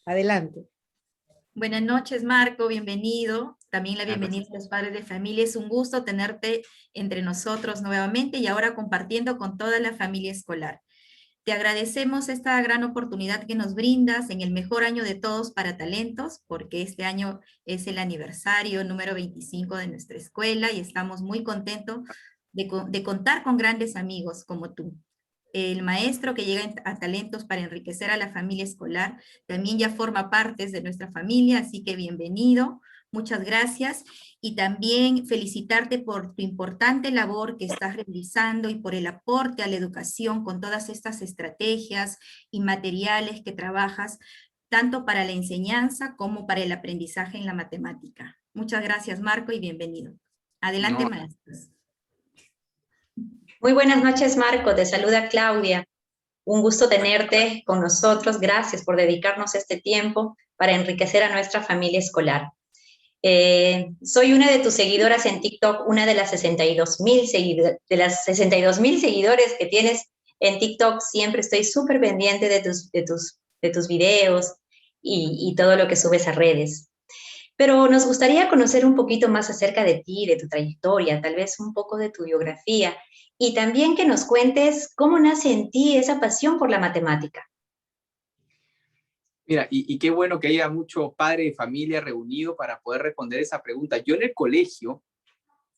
Adelante. Buenas noches, Marco, bienvenido. También la bienvenida a los padres de familia. Es un gusto tenerte entre nosotros nuevamente y ahora compartiendo con toda la familia escolar. Te agradecemos esta gran oportunidad que nos brindas en el mejor año de todos para talentos, porque este año es el aniversario número 25 de nuestra escuela y estamos muy contentos de contar con grandes amigos como tú. El maestro que llega a talentos para enriquecer a la familia escolar también ya forma parte de nuestra familia, así que bienvenido, muchas gracias. Y también felicitarte por tu importante labor que estás realizando y por el aporte a la educación con todas estas estrategias y materiales que trabajas, tanto para la enseñanza como para el aprendizaje en la matemática. Muchas gracias, Marco, y bienvenido. Adelante, No. maestros. Muy buenas noches, Marco. Te saluda Claudia. Un gusto tenerte con nosotros. Gracias por dedicarnos este tiempo para enriquecer a nuestra familia escolar. Soy una de tus seguidoras en TikTok, una de las 62,000 seguidores que tienes en TikTok. Siempre estoy súper pendiente de tus videos y todo lo que subes a redes. Pero nos gustaría conocer un poquito más acerca de ti, de tu trayectoria, tal vez un poco de tu biografía, y también que nos cuentes cómo nace en ti esa pasión por la matemática. Mira, y qué bueno que haya mucho padre de familia reunido para poder responder esa pregunta. Yo en el colegio,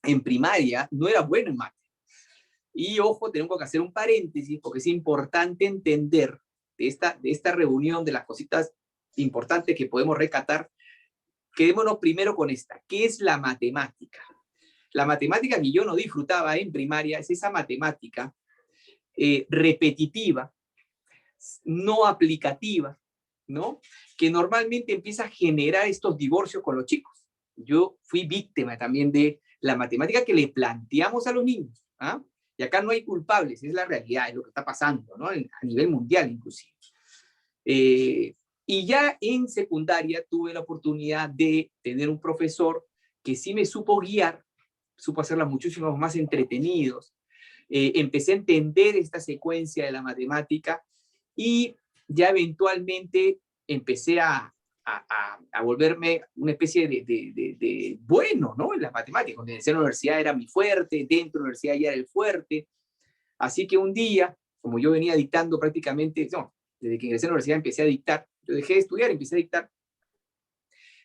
en primaria, no era bueno en mate. Y ojo, tengo que hacer un paréntesis porque es importante entender de esta reunión, de las cositas importantes que podemos recatar. Quedémonos primero con esta. ¿Qué es la matemática? La matemática que yo no disfrutaba en primaria es esa matemática repetitiva, no aplicativa, ¿no? Que normalmente empieza a generar estos divorcios con los chicos. Yo fui víctima también de la matemática que le planteamos a los niños, ¿ah? Y acá no hay culpables, es la realidad, es lo que está pasando, ¿no? A nivel mundial inclusive. Y ya en secundaria tuve la oportunidad de tener un profesor que sí me supo guiar, supo hacerla muchísimo más entretenidos. Empecé a entender esta secuencia de la matemática y ya eventualmente empecé a volverme una especie de bueno, ¿no? En las matemáticas. Cuando ingresé a la universidad era mi fuerte, dentro de la universidad ya era el fuerte. Así que un día, como yo venía dictando prácticamente, no, desde que ingresé a la universidad empecé a dictar, yo dejé de estudiar, empecé a dictar,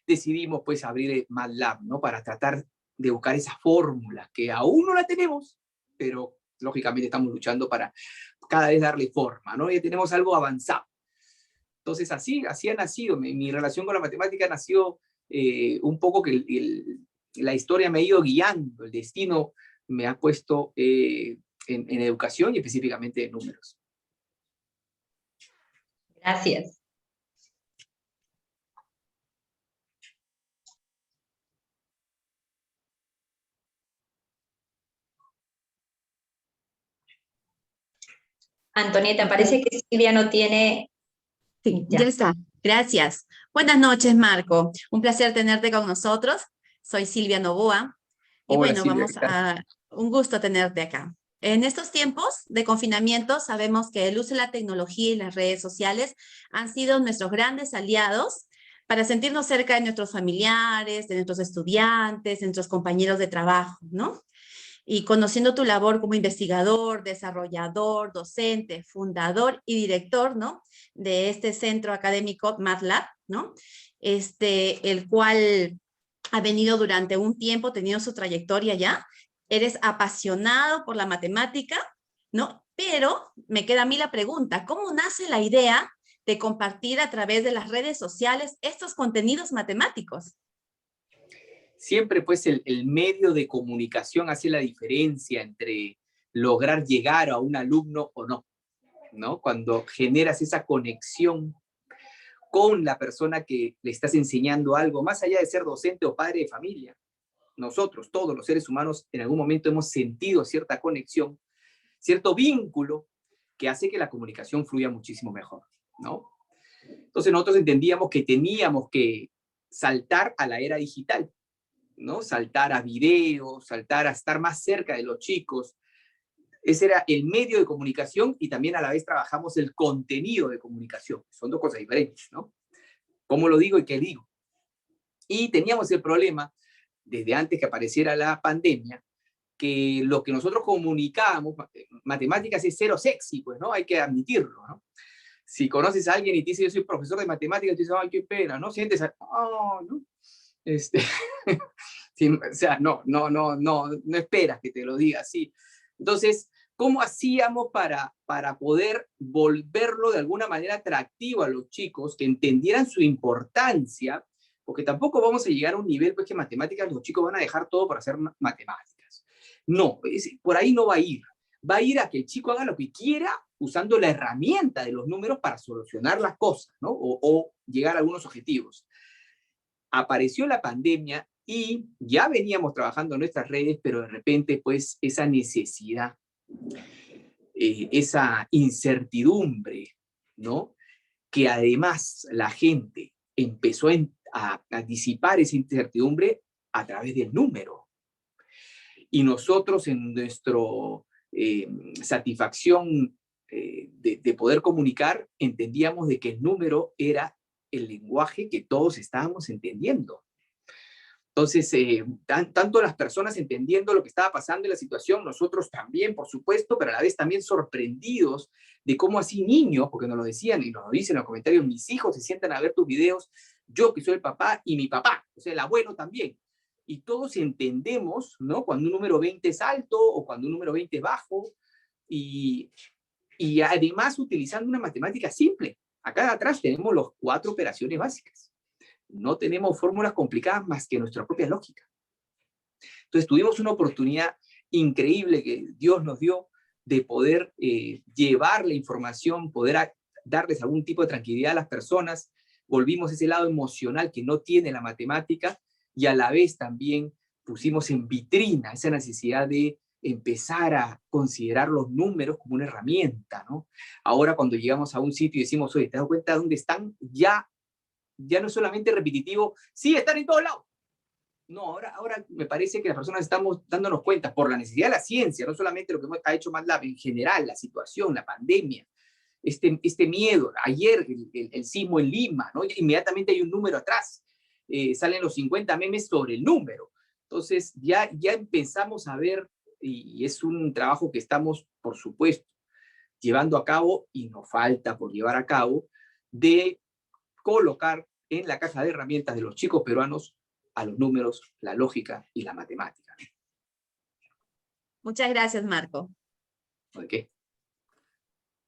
decidimos pues abrir MATLAB, ¿no? Para tratar de buscar esa fórmula que aún no la tenemos, pero lógicamente estamos luchando para cada vez darle forma, ¿no? Ya tenemos algo avanzado. Entonces así ha nacido, mi relación con la matemática nació un poco que la historia me ha ido guiando, el destino me ha puesto en educación y específicamente en números. Gracias. Antonieta, parece que Silvia no tiene... Sí, ya está. Gracias. Buenas noches, Marco. Un placer tenerte con nosotros. Soy Silvia Novoa. Y Hola, bueno, Silvia, vamos a... Un gusto tenerte acá. En estos tiempos de confinamiento sabemos que el uso de la tecnología y las redes sociales han sido nuestros grandes aliados para sentirnos cerca de nuestros familiares, de nuestros estudiantes, de nuestros compañeros de trabajo, ¿no? Y conociendo tu labor como investigador, desarrollador, docente, fundador y director, ¿no? De este centro académico MATLAB, ¿no? El cual ha venido durante un tiempo teniendo su trayectoria ya. Eres apasionado por la matemática, ¿no? Pero me queda a mí la pregunta, ¿cómo nace la idea de compartir a través de las redes sociales estos contenidos matemáticos? Siempre pues el medio de comunicación hace la diferencia entre lograr llegar a un alumno o no, ¿no? Cuando generas esa conexión con la persona que le estás enseñando algo, más allá de ser docente o padre de familia. Nosotros, todos los seres humanos, en algún momento hemos sentido cierta conexión, cierto vínculo que hace que la comunicación fluya muchísimo mejor, ¿no? Entonces nosotros entendíamos que teníamos que saltar a la era digital, ¿no? Saltar a videos, saltar a estar más cerca de los chicos. Ese era el medio de comunicación y también a la vez trabajamos el contenido de comunicación. Son dos cosas diferentes, ¿no? ¿Cómo lo digo y qué digo? Y teníamos el problema, desde antes que apareciera la pandemia, que lo que nosotros comunicábamos, matemáticas es cero sexy, pues, ¿no? Hay que admitirlo, ¿no? Si conoces a alguien y te dice, yo soy profesor de matemáticas, tú dices, ay, qué pena, ¿no? Sientes, oh, ¿no? Sí, o sea, no esperas que te lo diga así. Entonces, ¿cómo hacíamos para poder volverlo de alguna manera atractivo a los chicos, que entendieran su importancia? Porque tampoco vamos a llegar a un nivel, pues, que matemáticas los chicos van a dejar todo para hacer matemáticas. No, por ahí no va a ir. Va a ir a que el chico haga lo que quiera usando la herramienta de los números para solucionar las cosas, ¿no? O llegar a algunos objetivos. Apareció la pandemia y ya veníamos trabajando en nuestras redes, pero de repente, pues, esa necesidad, esa incertidumbre, ¿no? Que además la gente empezó a disipar esa incertidumbre a través del número. Y nosotros en nuestra satisfacción de poder comunicar, entendíamos de que el número era el lenguaje que todos estábamos entendiendo. Entonces, tanto las personas entendiendo lo que estaba pasando en la situación, nosotros también, por supuesto, pero a la vez también sorprendidos de cómo así niños, porque nos lo decían y nos lo dicen en los comentarios, mis hijos se sientan a ver tus videos, yo que soy el papá y mi papá, o sea, el abuelo también. Y todos entendemos, ¿no? Cuando un número 20 es alto o cuando un número 20 es bajo, y además utilizando una matemática simple. Acá atrás tenemos las 4 operaciones básicas. No tenemos fórmulas complicadas más que nuestra propia lógica. Entonces tuvimos una oportunidad increíble que Dios nos dio de poder llevar la información, poder darles algún tipo de tranquilidad a las personas. Volvimos ese lado emocional que no tiene la matemática y a la vez también pusimos en vitrina esa necesidad de empezar a considerar los números como una herramienta, ¿no? Ahora cuando llegamos a un sitio y decimos, oye, ¿te das cuenta de dónde están? Ya no es solamente repetitivo, sí, están en todos lados. No, ahora me parece que las personas estamos dándonos cuenta por la necesidad de la ciencia, no solamente lo que ha hecho MATLAB, en general, la situación, la pandemia, este miedo. Ayer el sismo en Lima, ¿no? Inmediatamente hay un número atrás. Salen los 50 memes sobre el número. Entonces ya empezamos a ver, y es un trabajo que estamos, por supuesto, llevando a cabo, y nos falta por llevar a cabo, de colocar en la caja de herramientas de los chicos peruanos a los números, la lógica y la matemática. Muchas gracias, Marco. ¿De qué?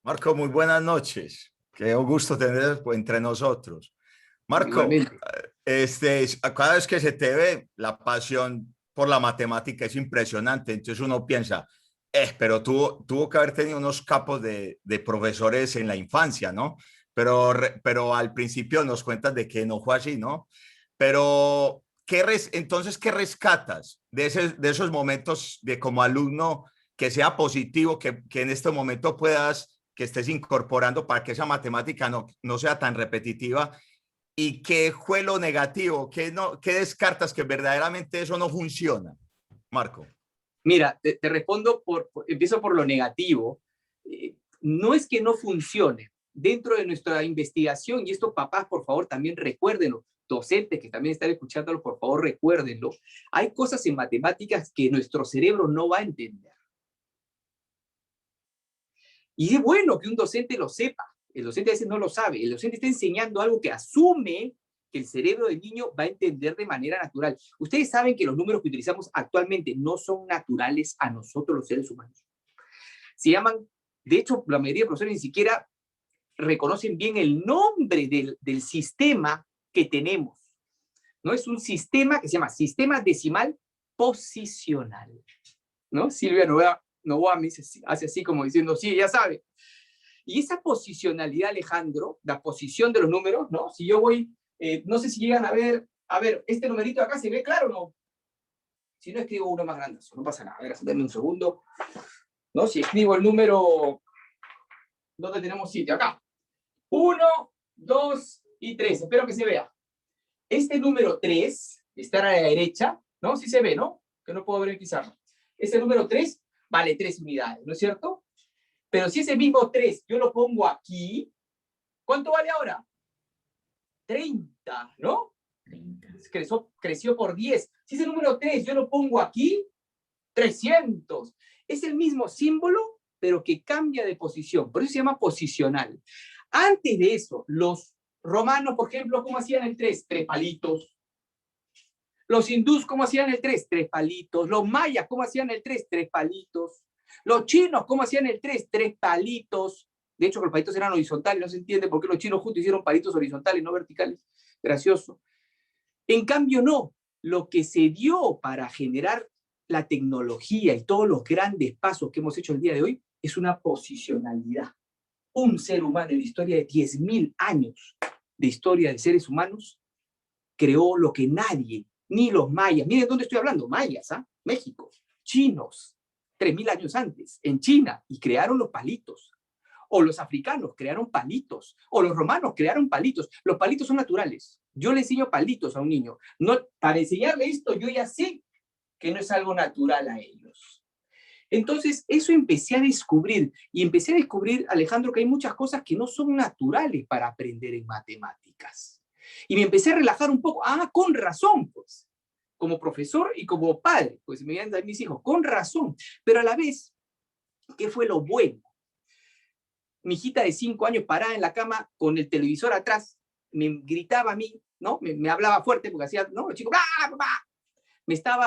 Marco, muy buenas noches. Qué gusto tener entre nosotros. Marco, cada vez que se te ve, la pasión por la matemática es impresionante. Entonces uno piensa, pero tuvo que haber tenido unos capos de profesores en la infancia, ¿no? Pero al principio nos cuentas de que no fue así, ¿no? Pero, entonces, ¿qué rescatas de esos momentos de como alumno que sea positivo, que en este momento que estés incorporando para que esa matemática no sea tan repetitiva? ¿Y qué fue lo negativo? ¿Qué descartas que verdaderamente eso no funciona, Marco? Mira, te respondo, empiezo por lo negativo. No es que no funcione. Dentro de nuestra investigación, y esto papás, por favor, también recuérdenlo, docentes que también están escuchándolo, por favor, recuérdenlo, hay cosas en matemáticas que nuestro cerebro no va a entender. Y es bueno que un docente lo sepa. El docente a veces no lo sabe. El docente está enseñando algo que asume que el cerebro del niño va a entender de manera natural. Ustedes saben que los números que utilizamos actualmente no son naturales a nosotros los seres humanos. Se llaman, de hecho, la mayoría de profesores ni siquiera reconocen bien el nombre del sistema que tenemos. ¿No? Es un sistema que se llama sistema decimal posicional. ¿No? Silvia Novoa me hace así como diciendo, sí, ya sabe. Y esa posicionalidad, Alejandro, la posición de los números, ¿no? Si yo voy, no sé si llegan a ver, este numerito acá, ¿se ve claro o no? Si no, escribo uno más grande, no pasa nada. A ver, dame un segundo. ¿No? Si escribo el número, ¿dónde tenemos sitio? Acá. 1, 2 y 3. Espero que se vea. Este número 3 está a la derecha, ¿no? Sí se ve, ¿no? Que no puedo ver el pizarro. Este número 3 vale 3 unidades, ¿no es cierto? Pero si ese mismo 3 yo lo pongo aquí, ¿cuánto vale ahora? 30, ¿no? 30. Creció por 10. Si ese número 3 yo lo pongo aquí, 300. Es el mismo símbolo, pero que cambia de posición. Por eso se llama posicional. Antes de eso, los romanos, por ejemplo, ¿cómo hacían el 3? 3 palitos. Los hindús, ¿cómo hacían el 3? 3 palitos. Los mayas, ¿cómo hacían el 3? 3 palitos. Los chinos, ¿cómo hacían el 3? 3 palitos. De hecho, los palitos eran horizontales. No se entiende por qué los chinos justo hicieron palitos horizontales, no verticales. Gracioso. En cambio, no. Lo que se dio para generar la tecnología y todos los grandes pasos que hemos hecho el día de hoy es una posicionalidad. Un ser humano en la historia de 10.000 años de historia de seres humanos creó lo que nadie, ni los mayas, miren dónde estoy hablando, mayas, ¿ah? México, chinos, 3.000 años antes, en China, y crearon los palitos. O los africanos crearon palitos, o los romanos crearon palitos. Los palitos son naturales. Yo le enseño palitos a un niño. No, para enseñarle esto, yo ya sé que no es algo natural a ellos. Entonces, eso empecé a descubrir. Y empecé a descubrir, Alejandro, que hay muchas cosas que no son naturales para aprender en matemáticas. Y me empecé a relajar un poco. Ah, con razón, pues. Como profesor y como padre, pues me iban a dar mis hijos, con razón. Pero a la vez, ¿qué fue lo bueno? Mi hijita de 5 años parada en la cama con el televisor atrás, me gritaba a mí, ¿no? Me hablaba fuerte porque hacía, ¿no? El chico, ¡bah, bah!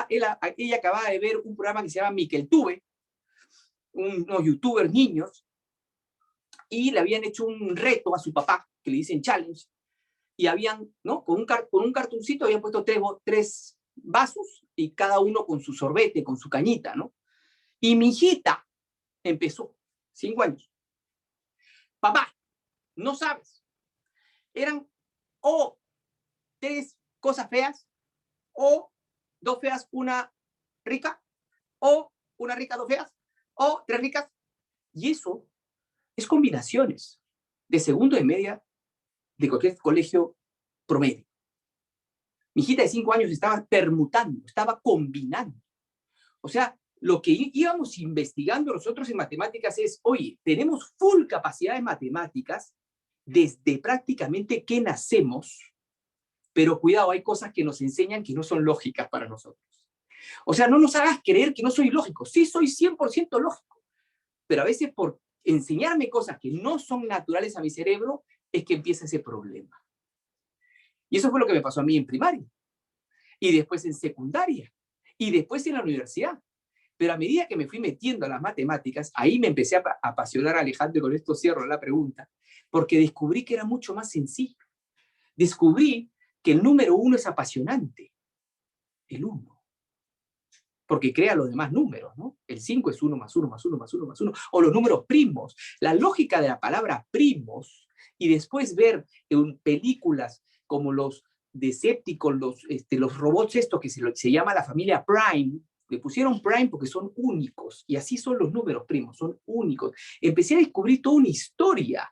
Ella acababa de ver un programa que se llama Mikeltube, unos youtubers niños, y le habían hecho un reto a su papá, que le dicen challenge, y habían, ¿no? Con un cartoncito habían puesto 3 vasos, y cada uno con su sorbete, con su cañita, ¿no? Y mi hijita empezó, 5 años. Papá, no sabes. Eran o 3 cosas feas, o 2 feas, una rica, o una rica, 2 feas, o 3 ricas. Y eso es combinaciones de segundo de media de cualquier colegio promedio. Mi hijita de 5 años estaba permutando, estaba combinando. O sea, lo que íbamos investigando nosotros en matemáticas es, oye, tenemos full capacidad de matemáticas desde prácticamente que nacemos, pero cuidado, hay cosas que nos enseñan que no son lógicas para nosotros. O sea, no nos hagas creer que no soy lógico. Sí, soy 100% lógico, pero a veces por enseñarme cosas que no son naturales a mi cerebro es que empieza ese problema. Y eso fue lo que me pasó a mí en primaria, y después en secundaria, y después en la universidad. Pero a medida que me fui metiendo a las matemáticas, ahí me empecé a apasionar, Alejandro, y con esto cierro la pregunta, porque descubrí que era mucho más sencillo. Descubrí que el número 1 es apasionante. El 1. Porque crea los demás números, ¿no? El 5 es 1 más 1 más 1 más 1 más 1. O los números primos. La lógica de la palabra primos, y después ver en películas como los Decepticons, los robots estos que se llama la familia Prime, le pusieron Prime porque son únicos, y así son los números primos, son únicos. Empecé a descubrir toda una historia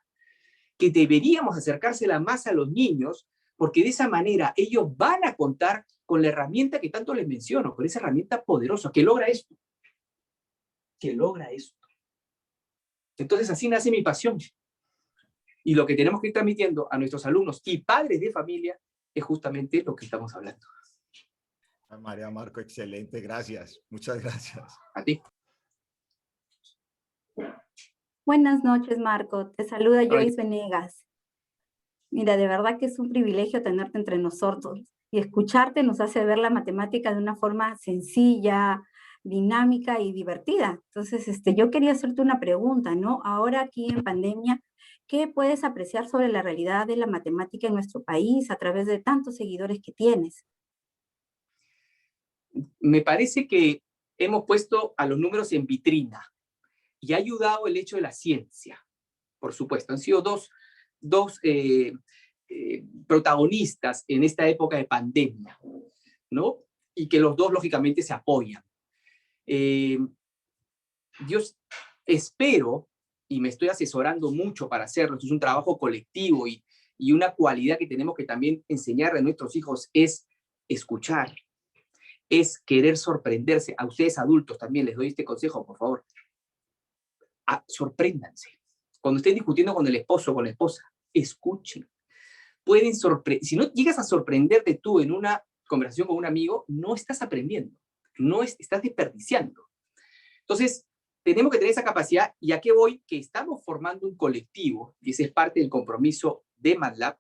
que deberíamos acercársela más a los niños, porque de esa manera ellos van a contar con la herramienta que tanto les menciono, con esa herramienta poderosa que logra esto. Que logra esto. Entonces así nace mi pasión. Y lo que tenemos que ir transmitiendo a nuestros alumnos y padres de familia es justamente lo que estamos hablando. María Marco, excelente, gracias. Muchas gracias. A ti. Buenas noches, Marco. Te saluda Joyce Venegas. Mira, de verdad que es un privilegio tenerte entre nosotros y escucharte nos hace ver la matemática de una forma sencilla, dinámica y divertida. Entonces, yo quería hacerte una pregunta, ¿no? Ahora aquí en pandemia, ¿qué puedes apreciar sobre la realidad de la matemática en nuestro país a través de tantos seguidores que tienes? Me parece que hemos puesto a los números en vitrina y ha ayudado el hecho de la ciencia, por supuesto. Han sido dos protagonistas en esta época de pandemia, ¿no? Y que los dos, lógicamente, se apoyan. Yo espero, y me estoy asesorando mucho para hacerlo, esto es un trabajo colectivo y una cualidad que tenemos que también enseñarle a nuestros hijos es escuchar, es querer sorprenderse. A ustedes adultos también les doy este consejo, por favor. Sorpréndanse. Cuando estén discutiendo con el esposo o con la esposa, escuchen. pueden sorprender. Si no llegas a sorprenderte tú en una conversación con un amigo, no estás aprendiendo, estás desperdiciando. Entonces, tenemos que tener esa capacidad, y a qué voy, que estamos formando un colectivo, y ese es parte del compromiso de MATLAB,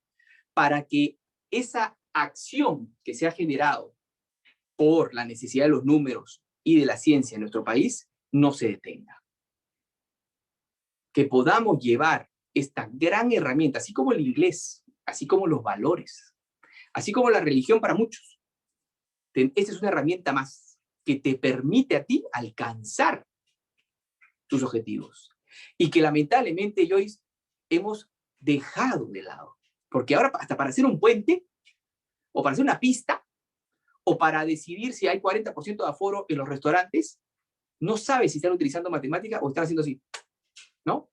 para que esa acción que se ha generado por la necesidad de los números y de la ciencia en nuestro país no se detenga. Que podamos llevar esta gran herramienta, así como el inglés, así como los valores, así como la religión para muchos. Esta es una herramienta más que te permite a ti alcanzar tus objetivos. Y que lamentablemente, Joyce, hemos dejado de lado. Porque ahora hasta para hacer un puente, o para hacer una pista, o para decidir si hay 40% de aforo en los restaurantes, no sabes si están utilizando matemática o están haciendo así, ¿no?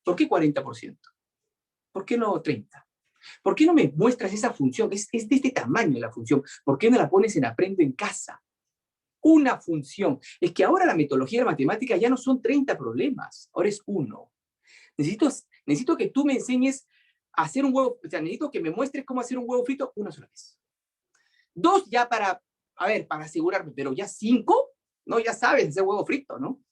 ¿Por qué 40%? ¿Por qué no 30%? ¿Por qué no me muestras esa función? Es de este tamaño la función. ¿Por qué no la pones en Aprendo en Casa? Una función. Es que ahora la metodología de la matemática ya no son 30 problemas, ahora es uno. Necesito que tú me enseñes a hacer un huevo, o sea, necesito que me muestres cómo hacer un huevo frito una sola vez. 2 ya para asegurarme, pero ya 5, ¿no? Ya sabes hacer huevo frito, ¿no?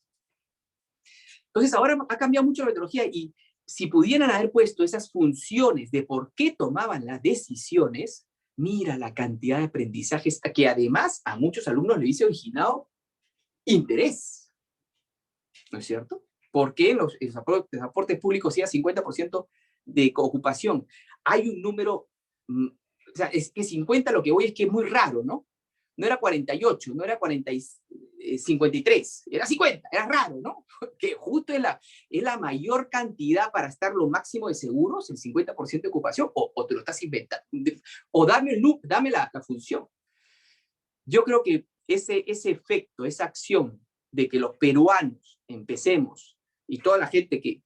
Entonces ahora ha cambiado mucho la metodología, y si pudieran haber puesto esas funciones de por qué tomaban las decisiones, mira la cantidad de aprendizajes que además a muchos alumnos le hubiese originado interés. ¿No es cierto? ¿Por qué en los transportes públicos sí a 50% de ocupación? Hay un número, o sea, es que 50, lo que voy es que es muy raro, ¿no? No era 48, no era 53, era 50, era raro, ¿no? Que justo es la mayor cantidad para estar lo máximo de seguros, el 50% de ocupación, o te lo estás inventando, o dame la función. Yo creo que ese efecto, esa acción de que los peruanos empecemos, y toda la gente que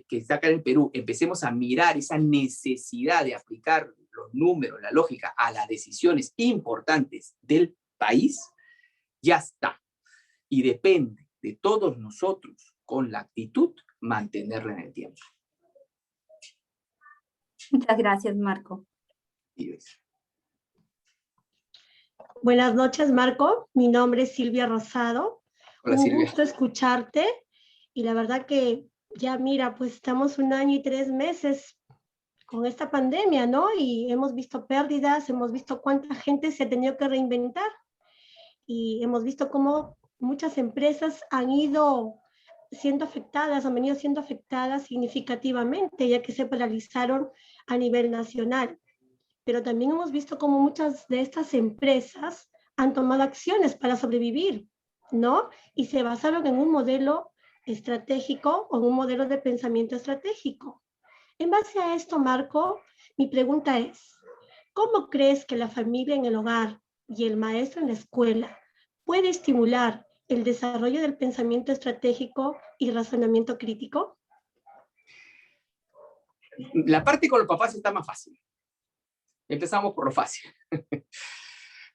está acá en el Perú, empecemos a mirar esa necesidad de aplicar los números, la lógica, a las decisiones importantes del país, ya está. Y depende de todos nosotros, con la actitud, mantenerla en el tiempo. Muchas gracias, Marco. Buenas noches, Marco. Mi nombre es Silvia Rosado. Hola, Silvia. Un gusto escucharte. Y la verdad que ya mira, pues estamos 1 año y 3 meses con esta pandemia, ¿no? Y hemos visto pérdidas, hemos visto cuánta gente se ha tenido que reinventar. Y hemos visto cómo muchas empresas han ido siendo afectadas, han venido siendo afectadas significativamente, ya que se paralizaron a nivel nacional. Pero también hemos visto cómo muchas de estas empresas han tomado acciones para sobrevivir, ¿no? Y se basaron en un modelo estratégico o en un modelo de pensamiento estratégico. En base a esto, Marco, mi pregunta es, ¿cómo crees que la familia en el hogar y el maestro en la escuela puede estimular el desarrollo del pensamiento estratégico y razonamiento crítico? La parte con los papás está más fácil. Empezamos por lo fácil.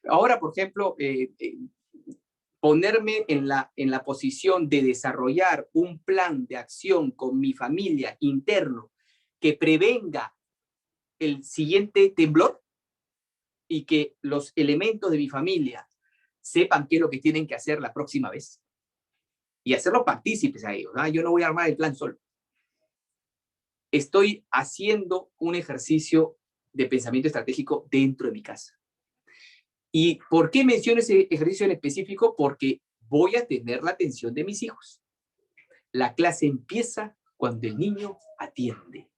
Ahora, por ejemplo, ponerme en la posición de desarrollar un plan de acción con mi familia interno que prevenga el siguiente temblor y que los elementos de mi familia sepan qué es lo que tienen que hacer la próxima vez y hacerlos partícipes a ellos. Yo no voy a armar el plan solo. Estoy haciendo un ejercicio de pensamiento estratégico dentro de mi casa. ¿Y por qué menciono ese ejercicio en específico? Porque voy a tener la atención de mis hijos. La clase empieza cuando el niño atiende.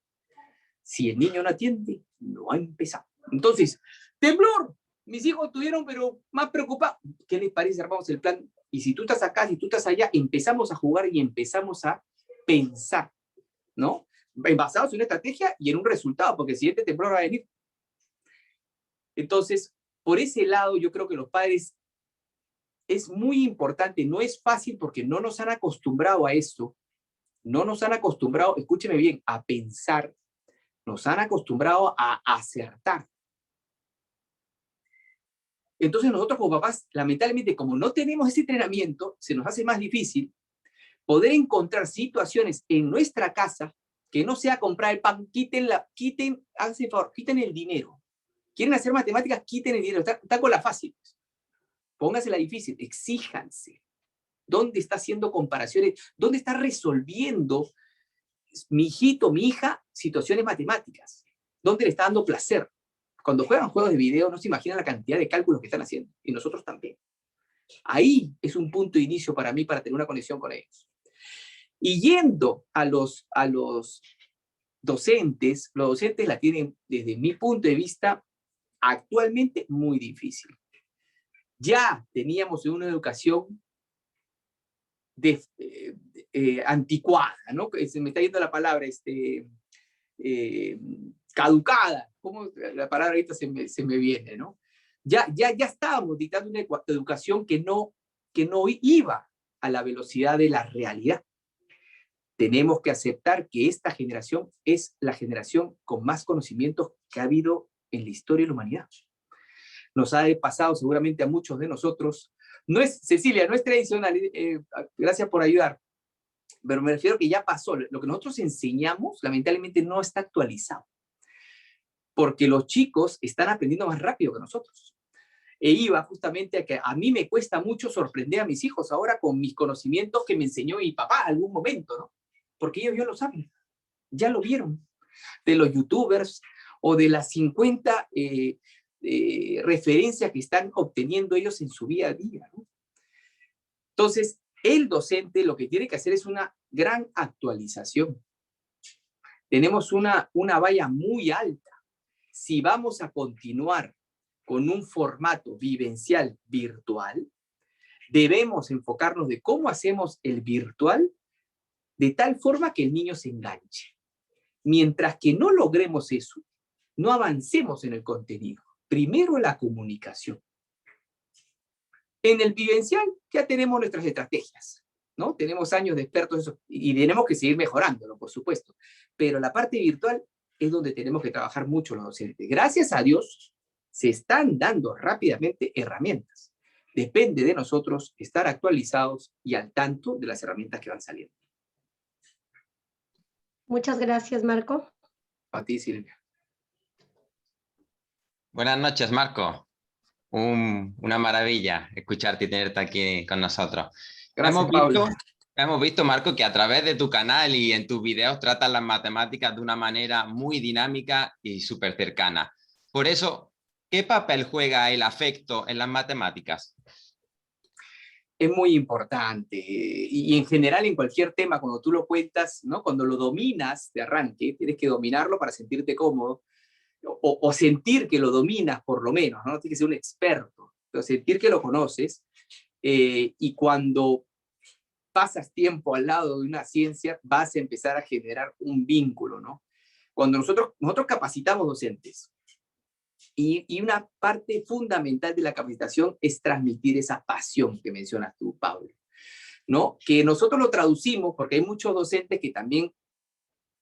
Si el niño no atiende, no ha empezado. Entonces, temblor. Mis hijos estuvieron, pero más preocupados. ¿Qué les parece? Armamos el plan. Y si tú estás acá, si tú estás allá, empezamos a jugar y empezamos a pensar, ¿no? Basados en una estrategia y en un resultado, porque el siguiente temblor va a venir. Entonces, por ese lado, yo creo que los padres es muy importante. No es fácil porque no nos han acostumbrado a esto. No nos han acostumbrado, escúcheme bien, a pensar. Nos han acostumbrado a acertar. Entonces nosotros como papás, lamentablemente, como no tenemos ese entrenamiento, se nos hace más difícil poder encontrar situaciones en nuestra casa que no sea comprar el pan, háganse el favor, quiten el dinero. ¿Quieren hacer matemáticas? Quiten el dinero. Está con la fácil. Pónganse la difícil, exíjanse. ¿Dónde está haciendo comparaciones? ¿Dónde está resolviendo mi hijito, mi hija, situaciones matemáticas? ¿Dónde le está dando placer? Cuando juegan juegos de video no se imaginan la cantidad de cálculos que están haciendo, y nosotros también. Ahí es un punto de inicio para mí para tener una conexión con ellos. Y yendo a los docentes, los docentes la tienen, desde mi punto de vista, actualmente muy difícil. Ya teníamos una educación anticuada, ¿no? Se me está yendo la palabra, caducada. ¿Cómo la palabra ahorita se me viene, ¿no? Ya estábamos dictando una educación que no iba a la velocidad de la realidad. Tenemos que aceptar que esta generación es la generación con más conocimientos que ha habido en la historia de la humanidad. Nos ha pasado seguramente a muchos de nosotros. No es, Cecilia, no es tradicional, gracias por ayudar, pero me refiero que ya pasó. Lo que nosotros enseñamos, lamentablemente, no está actualizado, porque los chicos están aprendiendo más rápido que nosotros. E iba justamente a que a mí me cuesta mucho sorprender a mis hijos ahora con mis conocimientos que me enseñó mi papá en algún momento, ¿no? Porque ellos ya lo saben, ya lo vieron, de los youtubers o de las 50 referencias que están obteniendo ellos en su día a día, ¿no? Entonces, el docente lo que tiene que hacer es una gran actualización. Tenemos una valla muy alta. Si vamos a continuar con un formato vivencial virtual, debemos enfocarnos de cómo hacemos el virtual de tal forma que el niño se enganche. Mientras que no logremos eso, no avancemos en el contenido. Primero la comunicación. En el vivencial ya tenemos nuestras estrategias, ¿no? Tenemos años de expertos en eso, y tenemos que seguir mejorándolo, por supuesto. Pero la parte virtual es donde tenemos que trabajar mucho los docentes. Gracias a Dios, se están dando rápidamente herramientas. Depende de nosotros estar actualizados y al tanto de las herramientas que van saliendo. Muchas gracias, Marco. A ti, Silvia. Buenas noches, Marco. Una maravilla escucharte y tenerte aquí con nosotros. Gracias, Pablo. Hemos visto, Marco, que a través de tu canal y en tus videos tratas las matemáticas de una manera muy dinámica y súper cercana. Por eso, ¿qué papel juega el afecto en las matemáticas? Es muy importante, y en general en cualquier tema, cuando tú lo cuentas, ¿no? Cuando lo dominas de arranque, tienes que dominarlo para sentirte cómodo, o sentir que lo dominas por lo menos, ¿no? Tienes que ser un experto, pero sentir que lo conoces, y cuando pasas tiempo al lado de una ciencia, vas a empezar a generar un vínculo, ¿no? Cuando nosotros capacitamos docentes, y una parte fundamental de la capacitación es transmitir esa pasión que mencionas tú, Pablo, ¿no? Que nosotros lo traducimos, porque hay muchos docentes que también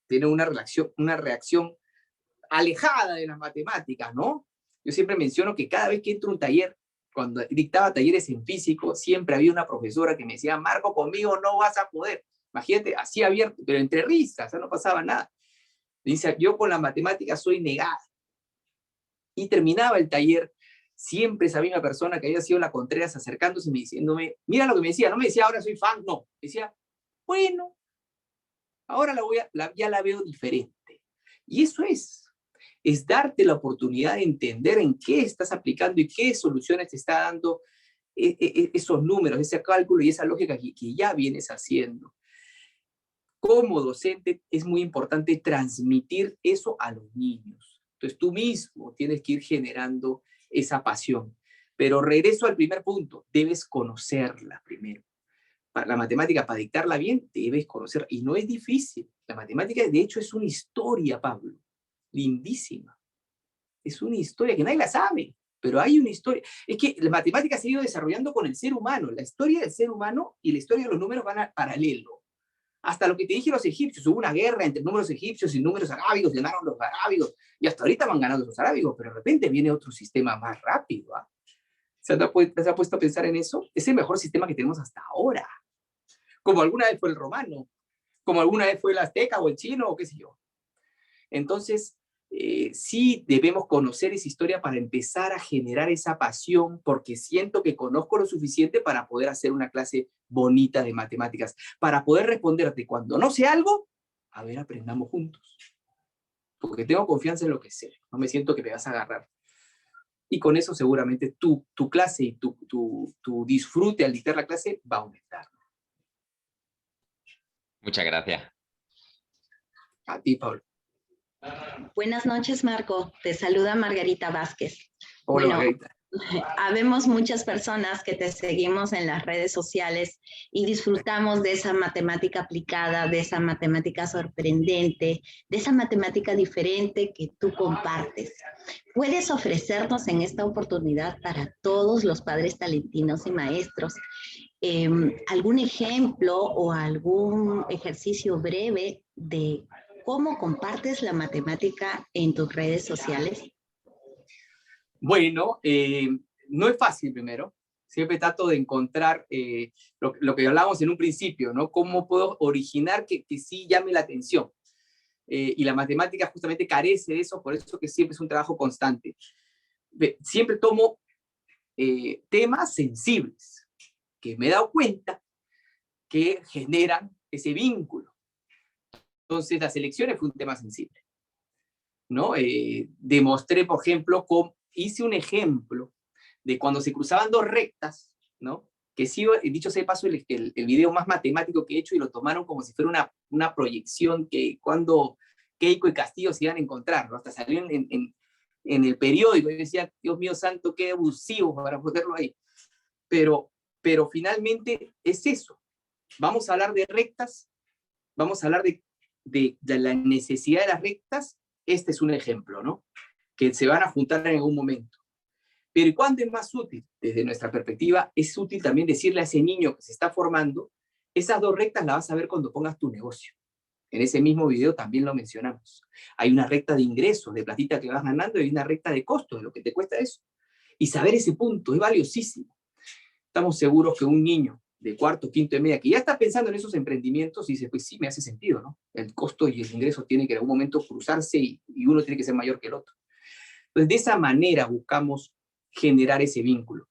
tienen una reacción alejada de las matemáticas, ¿no? Yo siempre menciono que cada vez que entro a un taller, cuando dictaba talleres en físico, siempre había una profesora que me decía, Marco, conmigo no vas a poder. Imagínate, así abierto, pero entre risas, o sea, no pasaba nada. Dice, yo con la matemática soy negada. Y terminaba el taller, siempre esa misma persona que había sido la Contreras acercándose y diciéndome, mira lo que me decía, no me decía ahora soy fan, no, me decía, bueno, ahora ya la veo diferente. Y eso es darte la oportunidad de entender en qué estás aplicando y qué soluciones te está dando esos números, ese cálculo y esa lógica que ya vienes haciendo. Como docente es muy importante transmitir eso a los niños. Entonces tú mismo tienes que ir generando esa pasión. Pero regreso al primer punto, debes conocerla primero. Para la matemática, para dictarla bien, debes conocerla. Y no es difícil. La matemática, de hecho, es una historia, Pablo. Lindísima. Es una historia que nadie la sabe, pero hay una historia. Es que la matemática se ha ido desarrollando con el ser humano. La historia del ser humano y la historia de los números van a paralelo. Hasta lo que te dije los egipcios, hubo una guerra entre números egipcios y números arábigos, ganaron los arábigos, y hasta ahorita van ganando los arábigos, pero de repente viene otro sistema más rápido. ¿Se ha puesto a pensar en eso? Es el mejor sistema que tenemos hasta ahora. Como alguna vez fue el romano, como alguna vez fue el azteca o el chino o qué sé yo. Entonces, sí debemos conocer esa historia para empezar a generar esa pasión, porque siento que conozco lo suficiente para poder hacer una clase bonita de matemáticas, para poder responderte cuando no sé algo, a ver, aprendamos juntos. Porque tengo confianza en lo que sé, no me siento que me vas a agarrar. Y con eso seguramente tu clase y tu disfrute al dictar la clase va a aumentar. Muchas gracias. A ti, Pablo. Buenas noches, Marco. Te saluda Margarita Vázquez. Hola, Margarita. Habemos muchas personas que te seguimos en las redes sociales y disfrutamos de esa matemática aplicada, de esa matemática sorprendente, de esa matemática diferente que tú compartes. ¿Puedes ofrecernos en esta oportunidad para todos los padres talentinos y maestros algún ejemplo o algún ejercicio breve de cómo compartes la matemática en tus redes sociales? Bueno, no es fácil primero. Siempre trato de encontrar lo que hablábamos en un principio, ¿no? Cómo puedo originar que sí llame la atención. Y la matemática justamente carece de eso, por eso que siempre es un trabajo constante. Siempre tomo temas sensibles, que me he dado cuenta que generan ese vínculo. Entonces, las elecciones fue un tema sensible, ¿no? Demostré, por ejemplo, hice un ejemplo de cuando se cruzaban dos rectas, ¿no? Que sí, dicho sea de paso, el video más matemático que he hecho, y lo tomaron como si fuera una proyección que cuando Keiko y Castillo se iban a encontrar, ¿no? Hasta salió en el periódico, y decía, Dios mío santo, qué abusivo para ponerlo ahí. Pero finalmente es eso. Vamos a hablar de rectas, vamos a hablar de la necesidad de las rectas. Este es un ejemplo, ¿no? Que se van a juntar en algún momento. Pero ¿cuándo es más útil? Desde nuestra perspectiva, es útil también decirle a ese niño que se está formando, esas dos rectas las vas a ver cuando pongas tu negocio. En ese mismo video también lo mencionamos. Hay una recta de ingresos, de platita que vas ganando, y hay una recta de costos, de lo que te cuesta eso. Y saber ese punto es valiosísimo. Estamos seguros que un niño de cuarto, quinto y media, que ya está pensando en esos emprendimientos, y dice, pues sí, me hace sentido, ¿no? El costo y el ingreso tienen que en algún momento cruzarse, y uno tiene que ser mayor que el otro. Entonces, de esa manera buscamos generar ese vínculo.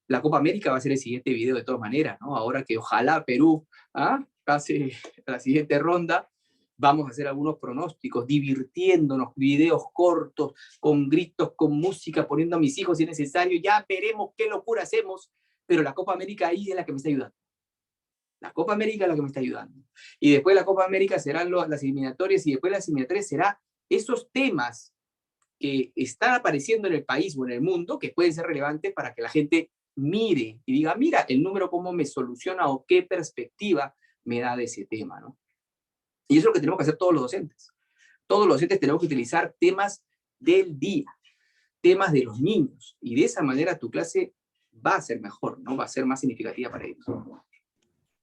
La Copa América va a ser el siguiente video de todas maneras, ¿no? Ahora que ojalá Perú pase a la siguiente ronda, vamos a hacer algunos pronósticos, divirtiéndonos, videos cortos, con gritos, con música, poniendo a mis hijos si es necesario, ya veremos qué locura hacemos, pero la Copa América ahí es la que me está ayudando. La Copa América es la que me está ayudando. Y después de la Copa América serán las eliminatorias, y después de las eliminatorias será esos temas que están apareciendo en el país o en el mundo, que pueden ser relevantes para que la gente mire y diga, mira, el número cómo me soluciona o qué perspectiva me da de ese tema, ¿no? Y eso es lo que tenemos que hacer todos los docentes. Todos los docentes tenemos que utilizar temas del día, temas de los niños, y de esa manera tu clase va a ser mejor, ¿no? Va a ser más significativa para ellos.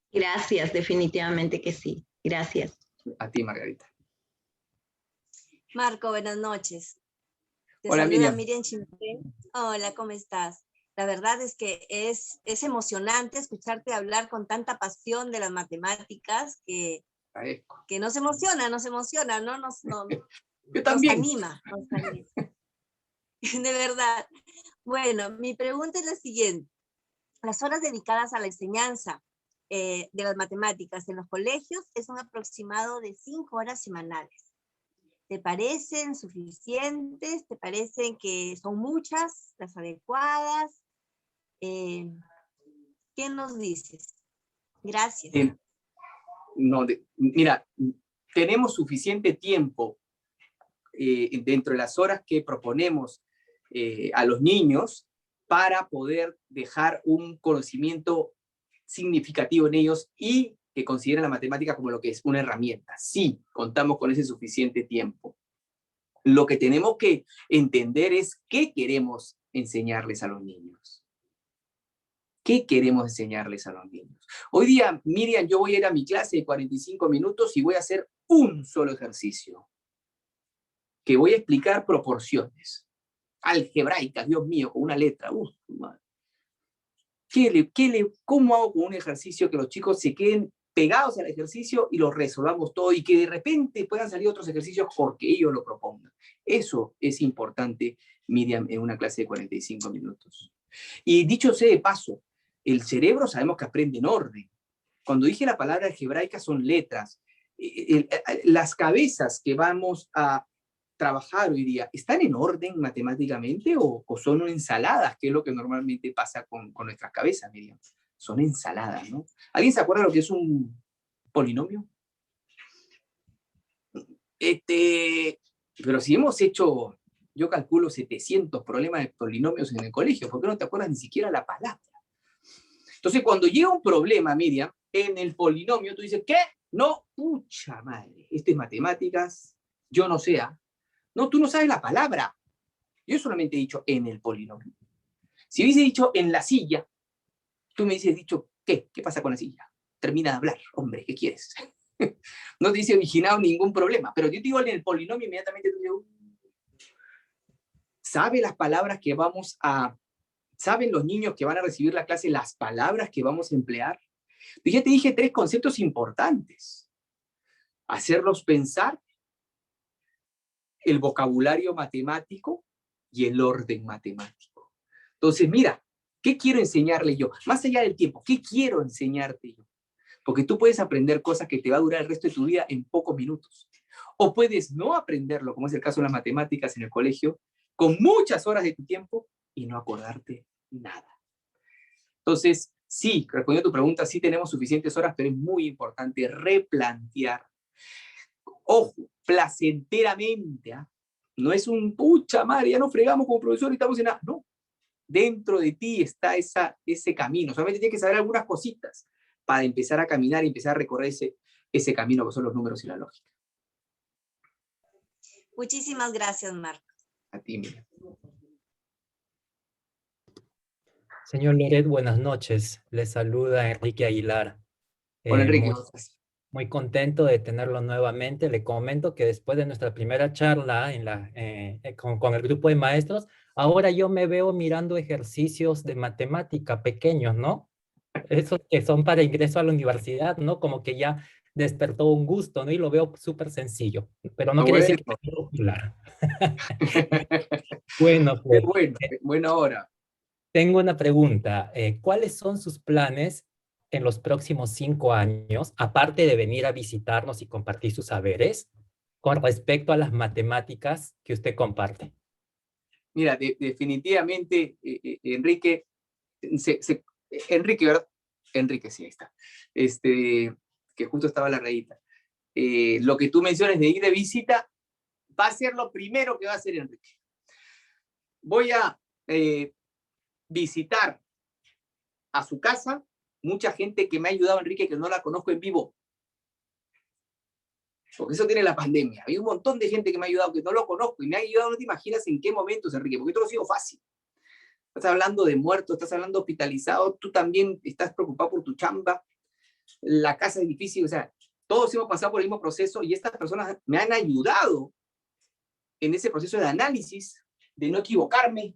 Gracias, definitivamente que sí. Gracias. A ti, Margarita. Marco, buenas noches. Te Hola, saluda Miriam. Chimpe. Hola, ¿cómo estás? La verdad es que es emocionante escucharte hablar con tanta pasión de las matemáticas que nos emociona, ¿no? Yo también. Nos anima. De verdad. Bueno, mi pregunta es la siguiente. Las horas dedicadas a la enseñanza de las matemáticas en los colegios es un aproximado de 5 horas semanales. ¿Te parecen suficientes? ¿Te parecen que son muchas, las adecuadas? ¿Qué nos dices? Gracias. Mira, tenemos suficiente tiempo dentro de las horas que proponemos a los niños para poder dejar un conocimiento significativo en ellos y que consideren la matemática como lo que es una herramienta. Sí, contamos con ese suficiente tiempo. Lo que tenemos que entender es qué queremos enseñarles a los niños. ¿Qué queremos enseñarles a los niños? Hoy día, Miriam, yo voy a ir a mi clase de 45 minutos y voy a hacer un solo ejercicio, que voy a explicar proporciones algebraicas, Dios mío, con una letra. Madre. ¿Cómo hago con un ejercicio que los chicos se queden pegados al ejercicio y lo resolvamos todo y que de repente puedan salir otros ejercicios porque ellos lo propongan. Eso es importante, Miriam, en una clase de 45 minutos. Y dicho sea de paso, el cerebro sabemos que aprende en orden. Cuando dije la palabra algebraica son letras. Las cabezas que vamos a trabajar hoy día, ¿están en orden matemáticamente o son ensaladas? Que es lo que normalmente pasa con nuestras cabezas, Miriam. Son ensaladas, ¿no? ¿Alguien se acuerda lo que es un polinomio? Pero si hemos hecho, yo calculo 700 problemas de polinomios en el colegio, ¿por qué no te acuerdas ni siquiera la palabra? Entonces, cuando llega un problema, Miriam, en el polinomio, tú dices, ¿qué? No, pucha madre, esto es matemáticas, yo no sé. No, tú no sabes la palabra. Yo solamente he dicho en el polinomio. Si hubiese dicho en la silla, tú me hubieses dicho, ¿qué? ¿Qué pasa con la silla? Termina de hablar, hombre, ¿qué quieres? No te hubiese originado ningún problema, pero yo te digo en el polinomio, inmediatamente tú digo, ¿sabe las palabras que vamos a... ¿Saben los niños que van a recibir la clase las palabras que vamos a emplear? Pues ya te dije 3 conceptos importantes. Hacerlos pensar, el vocabulario matemático y el orden matemático. Entonces, mira, ¿qué quiero enseñarle yo? Más allá del tiempo, ¿qué quiero enseñarte yo? Porque tú puedes aprender cosas que te va a durar el resto de tu vida en pocos minutos. O puedes no aprenderlo, como es el caso de las matemáticas en el colegio, con muchas horas de tu tiempo y no acordarte nada. Entonces, sí, respondiendo a tu pregunta, sí tenemos suficientes horas, pero es muy importante replantear. Ojo, placenteramente, ¿eh? No es un pucha madre, ya no fregamos como profesor y estamos en nada. No, dentro de ti está ese camino. Solamente tienes que saber algunas cositas para empezar a caminar y empezar a recorrer ese camino que son los números y la lógica. Muchísimas gracias, Marco. A ti, Miriam. Señor Loret, buenas noches. Le saluda Enrique Aguilar. Hola, Enrique. Muy contento de tenerlo nuevamente. Le comento que después de nuestra primera charla con el grupo de maestros, ahora yo me veo mirando ejercicios de matemática pequeños, ¿no? Esos que son para ingreso a la universidad, ¿no? Como que ya despertó un gusto, ¿no? Y lo veo súper sencillo, pero no quiere decir que sea popular. Bueno, pues, buena hora. Tengo una pregunta. ¿Cuáles son sus planes en los próximos 5 años, aparte de venir a visitarnos y compartir sus saberes, con respecto a las matemáticas que usted comparte? Mira, definitivamente, Enrique, Enrique, ¿verdad? Enrique, sí, ahí está. Que justo estaba la rayita. Lo que tú mencionas de ir de visita va a ser lo primero que va a hacer Enrique. Voy a visitar a su casa mucha gente que me ha ayudado, Enrique, que no la conozco en vivo. Porque eso tiene la pandemia. Hay un montón de gente que me ha ayudado que no lo conozco y me ha ayudado, no te imaginas en qué momentos, Enrique, porque esto no ha sido fácil. Estás hablando de muertos, estás hablando de hospitalizados, tú también estás preocupado por tu chamba, la casa es difícil, o sea, todos hemos pasado por el mismo proceso y estas personas me han ayudado en ese proceso de análisis, de no equivocarme,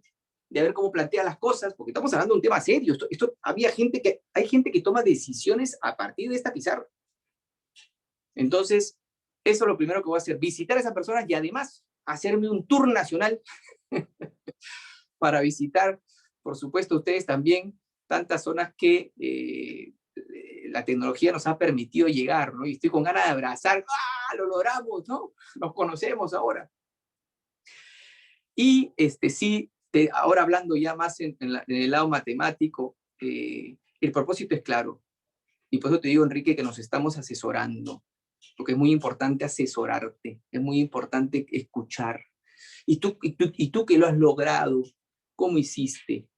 de ver cómo plantea las cosas, porque estamos hablando de un tema serio. Hay gente que toma decisiones a partir de esta pizarra. Entonces, eso es lo primero que voy a hacer, visitar a esas personas y además hacerme un tour nacional para visitar, por supuesto, ustedes también, tantas zonas que la tecnología nos ha permitido llegar, ¿no? Y estoy con ganas de abrazar, ¡ah, lo logramos!, ¿no? Nos conocemos ahora. Y sí, ahora hablando ya más en el lado matemático, el propósito es claro. Y por eso te digo, Enrique, que nos estamos asesorando, porque es muy importante asesorarte, es muy importante escuchar. Y tú que lo has logrado, ¿cómo hiciste?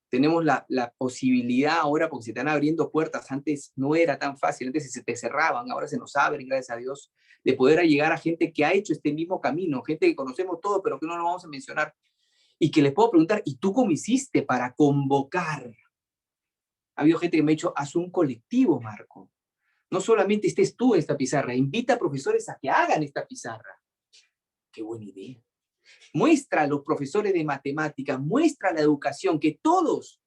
Tenemos la posibilidad ahora, porque se están abriendo puertas. Antes no era tan fácil, antes se te cerraban, ahora se nos abren, gracias a Dios, de poder llegar a gente que ha hecho este mismo camino, gente que conocemos todo, pero que no lo vamos a mencionar, y que les puedo preguntar, ¿y tú cómo hiciste para convocar? Ha habido gente que me ha dicho, haz un colectivo, Marco. No solamente estés tú en esta pizarra, invita a profesores a que hagan esta pizarra. Qué buena idea. Muestra a los profesores de matemáticas, muestra la educación, que todos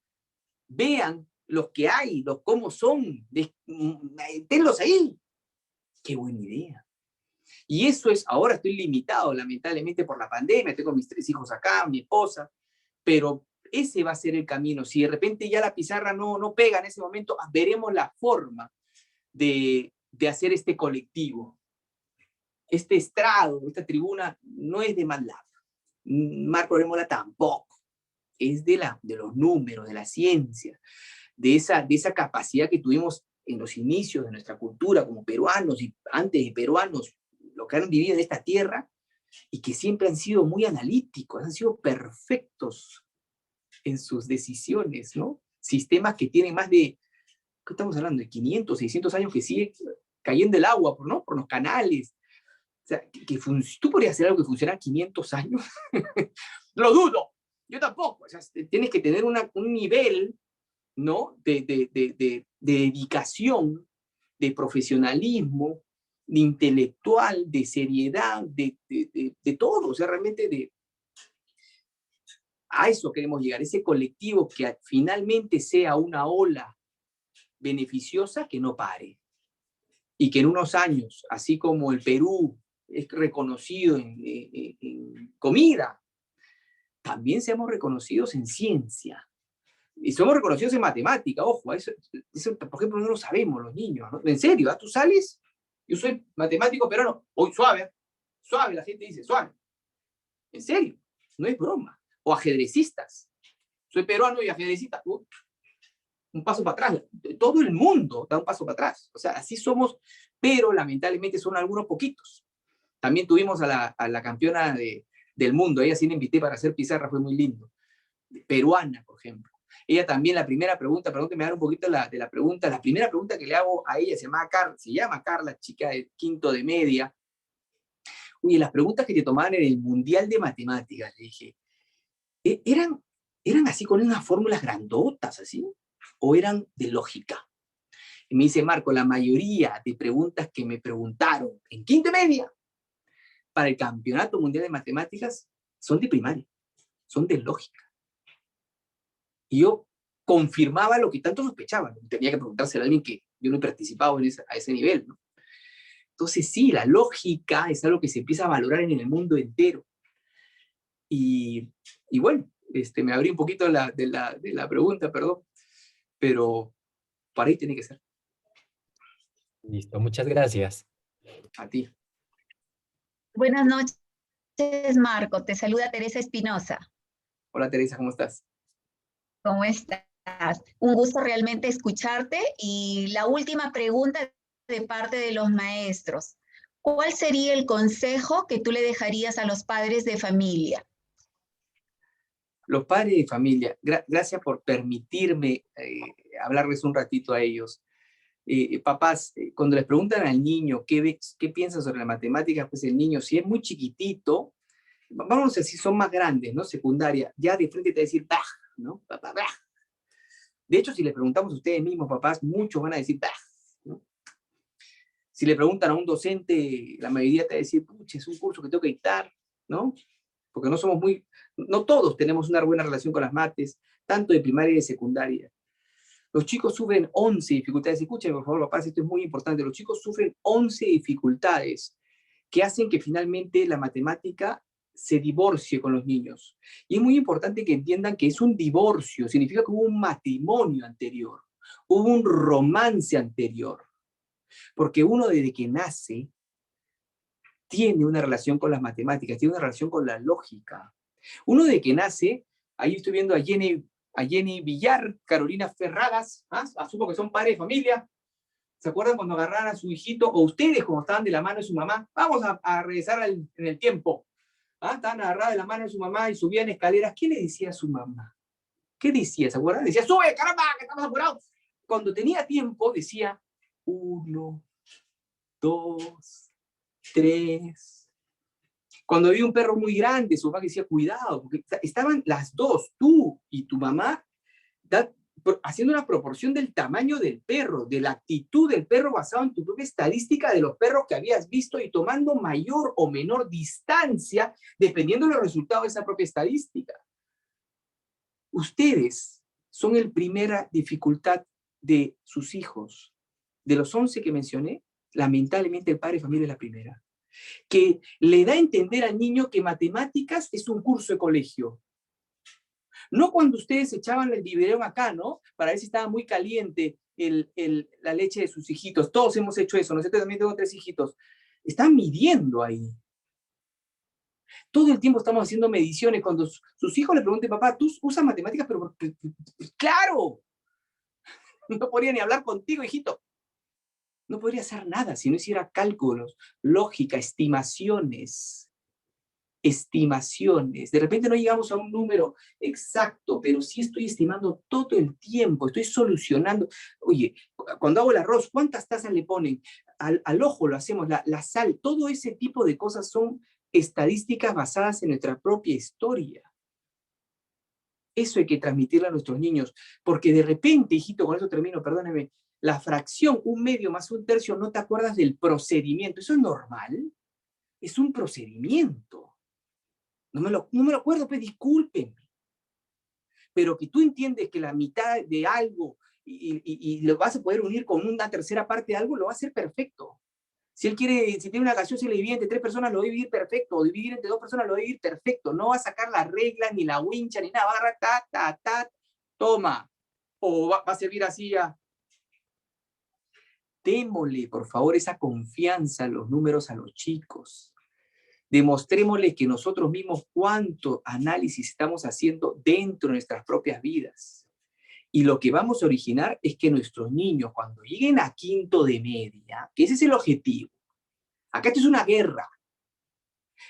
vean los que hay, los cómo son, tenlos ahí. Qué buena idea. Y eso es, ahora estoy limitado lamentablemente por la pandemia, tengo mis 3 hijos acá, mi esposa, pero ese va a ser el camino. Si de repente ya la pizarra no pega en ese momento, veremos la forma de hacer este colectivo. Este estrado, esta tribuna, no es de MATLAB. Marco Lemola tampoco. Es de los números, de la ciencia, de esa capacidad que tuvimos en los inicios de nuestra cultura como peruanos y antes de peruanos, los que han vivido en esta tierra, y que siempre han sido muy analíticos, han sido perfectos en sus decisiones, ¿no? Sistemas que tienen más de, ¿qué estamos hablando? De 500, 600 años que sigue cayendo el agua, ¿no? Por los canales. O sea, ¿tú podrías hacer algo que funciona 500 años? Lo dudo. Yo tampoco. O sea, tienes que tener un nivel, ¿no? de dedicación, de profesionalismo, de intelectual, de seriedad, de todo. O sea, realmente a eso queremos llegar. Ese colectivo que finalmente sea una ola beneficiosa que no pare. Y que en unos años, así como el Perú es reconocido en comida, también seamos reconocidos en ciencia. Y somos reconocidos en matemática, ojo, eso por ejemplo no lo sabemos los niños, ¿no? En serio, ¿tú sales? Yo soy matemático peruano, hoy suave, suave, la gente dice, suave. En serio, no es broma. O ajedrecistas, soy peruano y ajedrecista, un paso para atrás. Todo el mundo da un paso para atrás. O sea, así somos, pero lamentablemente son algunos poquitos. También tuvimos a la campeona del mundo, ella sí la invité para hacer pizarra, fue muy lindo. Peruana, por ejemplo. Ella también, la primera pregunta, perdón que me haga un poquito de la pregunta, la primera pregunta que le hago a ella se llama Carla, chica de quinto de media. Oye, las preguntas que te tomaban en el Mundial de Matemáticas, le dije, ¿eran así con unas fórmulas grandotas, así? ¿O eran de lógica? Y me dice, Marco, la mayoría de preguntas que me preguntaron en quinta media para el Campeonato Mundial de Matemáticas son de primaria, son de lógica. Y yo confirmaba lo que tanto sospechaba. Tenía que preguntárselo a alguien que yo no he participado a ese nivel, ¿no? Entonces sí, la lógica es algo que se empieza a valorar en el mundo entero. Y bueno, me abrí un poquito de la pregunta, perdón, pero para ahí tiene que ser. Listo, muchas gracias. A ti. Buenas noches, Marco. Te saluda Teresa Espinosa. Hola, Teresa, ¿cómo estás? ¿Cómo estás? Un gusto realmente escucharte. Y la última pregunta de parte de los maestros. ¿Cuál sería el consejo que tú le dejarías a los padres de familia? Los padres de familia, gracias por permitirme hablarles un ratito a ellos. Papás, cuando les preguntan al niño qué piensa sobre la matemática, pues el niño, si es muy chiquitito, vamos a decir, son más grandes, ¿no? Secundaria, ya de frente te va a decir, ¡bah! ¿No? Bah, bah, bah. De hecho, si les preguntamos a ustedes mismos, papás, muchos van a decir, ¡bah! ¿No? Si le preguntan a un docente, la mayoría te va a decir, pucha, es un curso que tengo que dictar, ¿no? Porque no todos tenemos una buena relación con las mates, tanto de primaria y de secundaria. Los chicos sufren 11 dificultades. Escuchen, por favor, papás, esto es muy importante. Los chicos sufren 11 dificultades que hacen que finalmente la matemática se divorcie con los niños. Y es muy importante que entiendan que es un divorcio, significa que hubo un matrimonio anterior, hubo un romance anterior. Porque uno desde que nace tiene una relación con las matemáticas, tiene una relación con la lógica. Uno desde que nace, ahí estoy viendo a Jenny Villar, Carolina Ferradas, asumo que son padres de familia. ¿Se acuerdan cuando agarraron a su hijito, o ustedes cuando estaban de la mano de su mamá? Vamos a regresar en el tiempo. Estaban agarradas de la mano de su mamá y subían escaleras. ¿Qué le decía a su mamá? ¿Qué decía? ¿Se acuerdan? Decía, sube, caramba, que estamos apurados. Cuando tenía tiempo decía, 1, 2, 3. Cuando había un perro muy grande, su papá decía, cuidado, porque estaban las dos, tú y tu mamá, haciendo una proporción del tamaño del perro, de la actitud del perro basado en tu propia estadística de los perros que habías visto y tomando mayor o menor distancia dependiendo de los resultados de esa propia estadística. Ustedes son la primera dificultad de sus hijos. De los 11 que mencioné, lamentablemente el padre de familia es la primera. Que le da a entender al niño que matemáticas es un curso de colegio. No cuando ustedes echaban el biberón acá, ¿no? Para ver si estaba muy caliente la leche de sus hijitos. Todos hemos hecho eso. Nosotros también tengo 3 hijitos. Están midiendo ahí. Todo el tiempo estamos haciendo mediciones. Cuando sus hijos le pregunten, papá, ¿tú usas matemáticas? Pero ¡claro! No podría ni hablar contigo, hijito. No podría hacer nada si no hiciera cálculos, lógica, estimaciones. Estimaciones. De repente no llegamos a un número exacto, pero sí estoy estimando todo el tiempo, estoy solucionando. Oye, cuando hago el arroz, ¿cuántas tazas le ponen? Al ojo lo hacemos, la sal, todo ese tipo de cosas son estadísticas basadas en nuestra propia historia. Eso hay que transmitirle a nuestros niños, porque de repente, hijito, con eso termino, perdóneme, la fracción 1/2 más 1/3, no te acuerdas del procedimiento. ¿Eso es normal? Es un procedimiento. No me lo acuerdo, pues discúlpenme. Pero que tú entiendes que la mitad de algo y lo vas a poder unir con una tercera parte de algo, lo va a hacer perfecto. Si tiene una gaseosa y le divide entre 3 personas, lo va a dividir perfecto. O dividir entre 2 personas, lo va a dividir perfecto. No va a sacar la regla, ni la wincha, ni nada. Va a agarrar, toma. O va a servir así ya. Démosle, por favor, esa confianza a los números a los chicos. Demostrémosle que nosotros mismos cuánto análisis estamos haciendo dentro de nuestras propias vidas. Y lo que vamos a originar es que nuestros niños, cuando lleguen a quinto de media, que ese es el objetivo, acá esto es una guerra,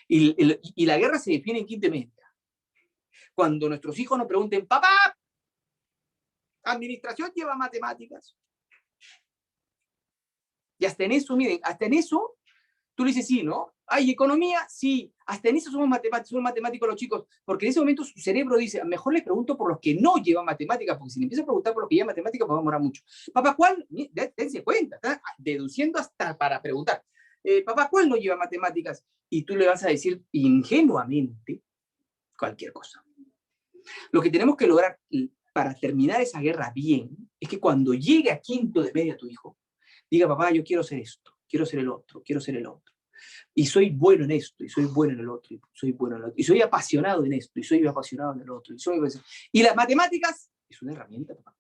y la guerra se define en quinto de media. Cuando nuestros hijos nos pregunten, papá, ¿administración lleva matemáticas? Y hasta en eso, miren, hasta en eso, tú le dices sí, ¿no? Ay, economía, sí. Hasta en eso somos matemáticos los chicos, porque en ese momento su cerebro dice, mejor le pregunto por los que no llevan matemáticas, porque si le empiezo a preguntar por los que llevan matemáticas, me va a demorar mucho. Papá, ¿cuál? Dense cuenta, está deduciendo hasta para preguntar. Papá, ¿cuál no lleva matemáticas? Y tú le vas a decir ingenuamente cualquier cosa. Lo que tenemos que lograr para terminar esa guerra bien, es que cuando llegue a quinto de media tu hijo, diga, papá, yo quiero ser esto, quiero ser el otro, quiero ser el otro. Y soy bueno en esto, y soy bueno en el otro, y soy bueno en el otro. Y soy apasionado en esto, y soy apasionado en el otro. Y las matemáticas es una herramienta, papá,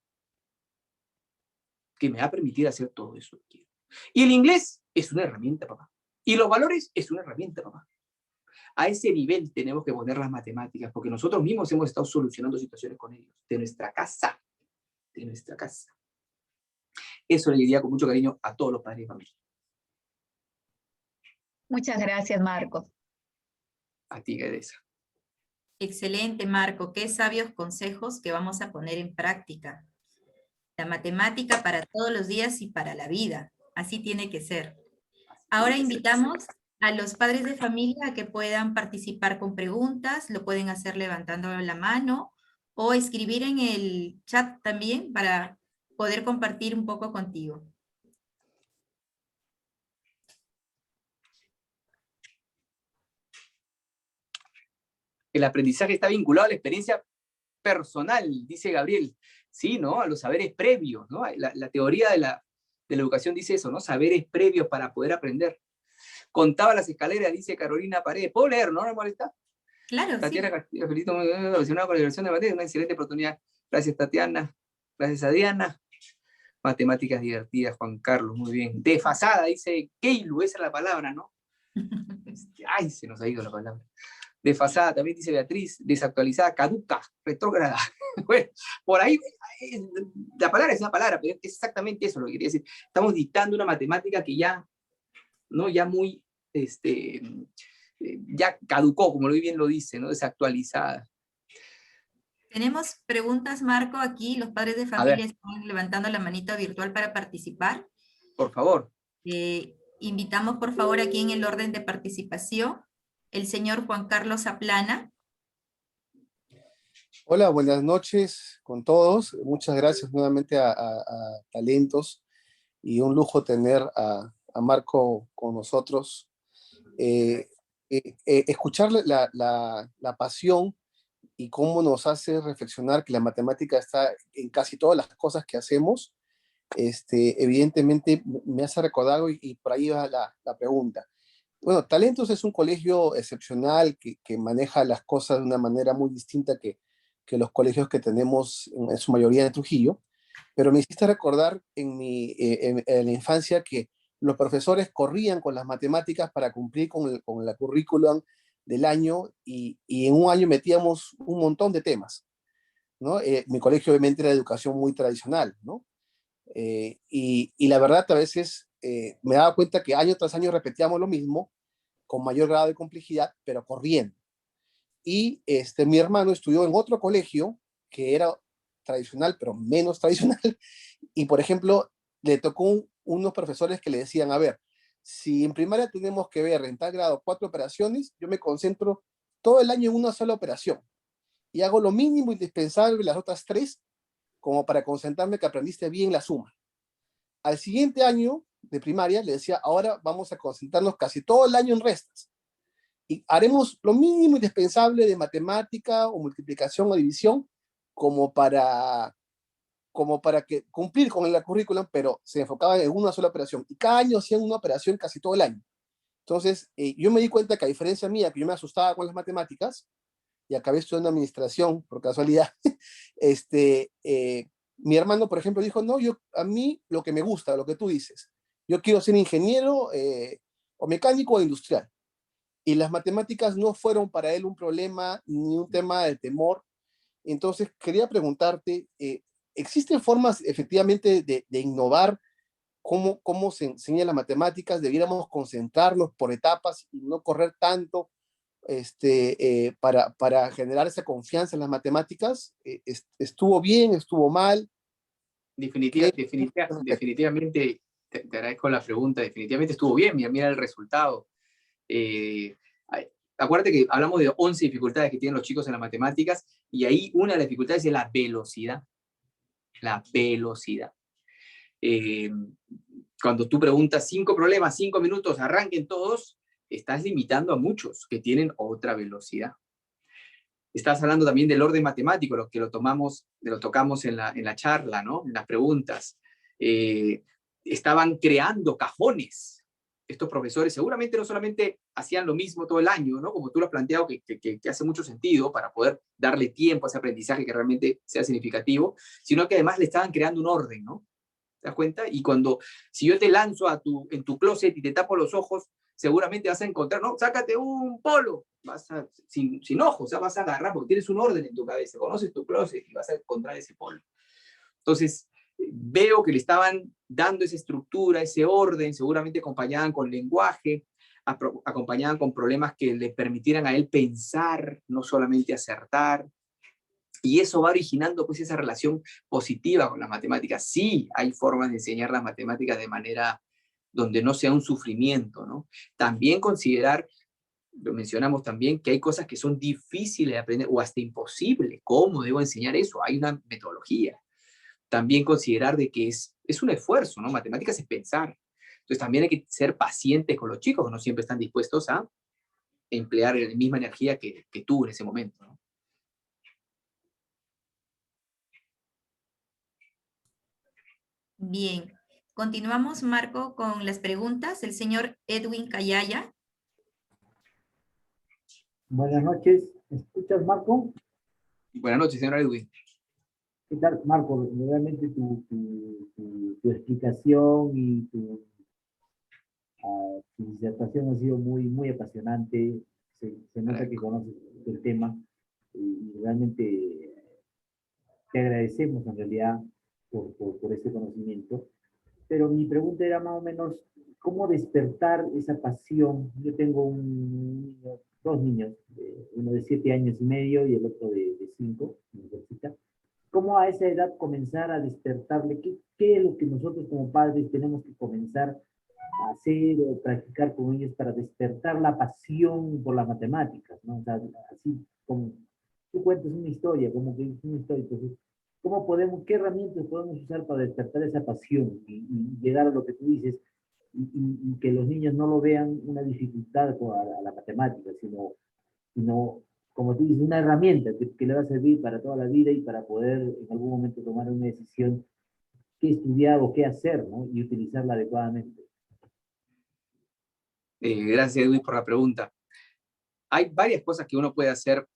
que me va a permitir hacer todo eso que quiero. Y el inglés es una herramienta, papá. Y los valores es una herramienta, papá. A ese nivel tenemos que poner las matemáticas, porque nosotros mismos hemos estado solucionando situaciones con ellos, de nuestra casa, de nuestra casa. Eso le diría con mucho cariño a todos los padres de familia. Muchas gracias, Marco. A ti, Gedesa. Excelente, Marco. Qué sabios consejos que vamos a poner en práctica. La matemática para todos los días y para la vida. Así tiene que ser. Ahora invitamos a los padres de familia a que puedan participar con preguntas. Lo pueden hacer levantando la mano o escribir en el chat también para poder compartir un poco contigo. El aprendizaje está vinculado a la experiencia personal, dice Gabriel. Sí, ¿no? A los saberes previos, ¿no? La teoría de la educación dice eso, ¿no? Saberes previos para poder aprender. Contaba las escaleras, dice Carolina Paredes. ¿Puedo leer, no? ¿No me molesta? Claro, Tatiana sí. Castillo, felicito muy bien relacionado con la diversión de materia, una excelente oportunidad. Gracias, Tatiana. Gracias a Diana. Matemáticas divertidas, Juan Carlos, muy bien. Desfasada, dice Keilu, esa es la palabra, ¿no? Ay, se nos ha ido la palabra. Desfasada, también dice Beatriz, desactualizada, caduca, retrógrada. Bueno, por ahí, la palabra es una palabra, pero es exactamente eso lo que quería decir. Estamos dictando una matemática que ya, ¿no? Ya muy, ya caducó, como bien lo dice, ¿no? Desactualizada. Tenemos preguntas, Marco, aquí. Los padres de familia están levantando la manita virtual para participar. Por favor. Invitamos, por favor, aquí en el orden de participación, el señor Juan Carlos Aplana. Hola, buenas noches con todos. Muchas gracias nuevamente a Talentos y un lujo tener a Marco con nosotros. Escuchar la pasión y cómo nos hace reflexionar que la matemática está en casi todas las cosas que hacemos, evidentemente me hace recordar algo y por ahí va la pregunta. Bueno, Talentos es un colegio excepcional que maneja las cosas de una manera muy distinta que los colegios que tenemos en su mayoría en Trujillo, pero me hiciste recordar en la infancia que los profesores corrían con las matemáticas para cumplir con la currículum del año y en un año metíamos un montón de temas, ¿no? Mi colegio obviamente era de educación muy tradicional, ¿no? Y la verdad a veces me daba cuenta que año tras año repetíamos lo mismo con mayor grado de complejidad, pero corriendo. Y mi hermano estudió en otro colegio que era tradicional, pero menos tradicional, y por ejemplo, le tocó unos profesores que le decían, a ver, si en primaria tenemos que ver en tal grado 4 operaciones, yo me concentro todo el año en una sola operación y hago lo mínimo indispensable las otras 3 como para concentrarme que aprendiste bien la suma. Al siguiente año de primaria le decía, ahora vamos a concentrarnos casi todo el año en restas y haremos lo mínimo indispensable de matemática o multiplicación o división como para cumplir con la currículum, pero se enfocaban en una sola operación. Y cada año hacían una operación casi todo el año. Entonces, yo me di cuenta que a diferencia mía, que yo me asustaba con las matemáticas, y acabé estudiando administración, por casualidad, mi hermano, por ejemplo, dijo, no, a mí lo que me gusta, lo que tú dices, yo quiero ser ingeniero o mecánico o industrial. Y las matemáticas no fueron para él un problema ni un tema de temor. Entonces, quería preguntarte, ¿existen formas efectivamente de innovar cómo se enseña las matemáticas? ¿Debiéramos concentrarnos por etapas y no correr tanto para generar esa confianza en las matemáticas? ¿Estuvo bien? ¿Estuvo mal? Definitivamente, te agradezco la pregunta, definitivamente estuvo bien, mira el resultado. Acuérdate que hablamos de 11 dificultades que tienen los chicos en las matemáticas y ahí una de las dificultades es la velocidad. La velocidad. Cuando tú preguntas 5 problemas, 5 minutos, arranquen todos, estás limitando a muchos que tienen otra velocidad. Estás hablando también del orden matemático, lo que lo tocamos en la charla, ¿no? En las preguntas. Estaban creando cajones. Estos profesores seguramente no solamente hacían lo mismo todo el año, ¿no? Como tú lo has planteado, que hace mucho sentido para poder darle tiempo a ese aprendizaje que realmente sea significativo, sino que además le estaban creando un orden, ¿no? ¿Te das cuenta? Y si yo te lanzo en tu closet y te tapo los ojos, seguramente vas a encontrar, no, sácate un polo, sin ojos, o sea, vas a agarrar, porque tienes un orden en tu cabeza, conoces tu closet y vas a encontrar ese polo. Entonces, veo que le estaban dando esa estructura, ese orden, seguramente acompañaban con lenguaje, acompañaban con problemas que le permitieran a él pensar, no solamente acertar, y eso va originando pues esa relación positiva con las matemáticas. Sí, hay formas de enseñar las matemáticas de manera donde no sea un sufrimiento, ¿no? También considerar, lo mencionamos también, que hay cosas que son difíciles de aprender o hasta imposibles. ¿Cómo debo enseñar eso? Hay una metodología. También considerar de que es un esfuerzo, ¿no? Matemáticas es pensar. Entonces también hay que ser pacientes con los chicos, que no siempre están dispuestos a emplear la misma energía que tú en ese momento, ¿no? Bien, continuamos, Marco, con las preguntas. El señor Edwin Cayaya. Buenas noches, ¿me escuchas, Marco? Buenas noches, señor Edwin. ¿Qué tal, Marco? Realmente tu explicación y tu disertación ha sido muy apasionante. Se nota que conoces el tema y realmente te agradecemos en realidad por este conocimiento. Pero mi pregunta era más o menos, ¿cómo despertar esa pasión? Yo tengo dos niños, uno de 7 años y medio y el otro de 5, ¿cómo a esa edad comenzar a despertarle? ¿Qué es lo que nosotros como padres tenemos que comenzar a hacer o practicar con ellos para despertar la pasión por las matemáticas, ¿no? O sea, así como tú cuentas una historia, como que es una historia, entonces, qué herramientas podemos usar para despertar esa pasión y llegar a lo que tú dices y que los niños no lo vean una dificultad a la matemática, sino como tú dices, una herramienta que le va a servir para toda la vida y para poder en algún momento tomar una decisión qué estudiar o qué hacer, ¿no? Y utilizarla adecuadamente. Gracias, Edwin, por la pregunta. Hay varias cosas que uno puede hacer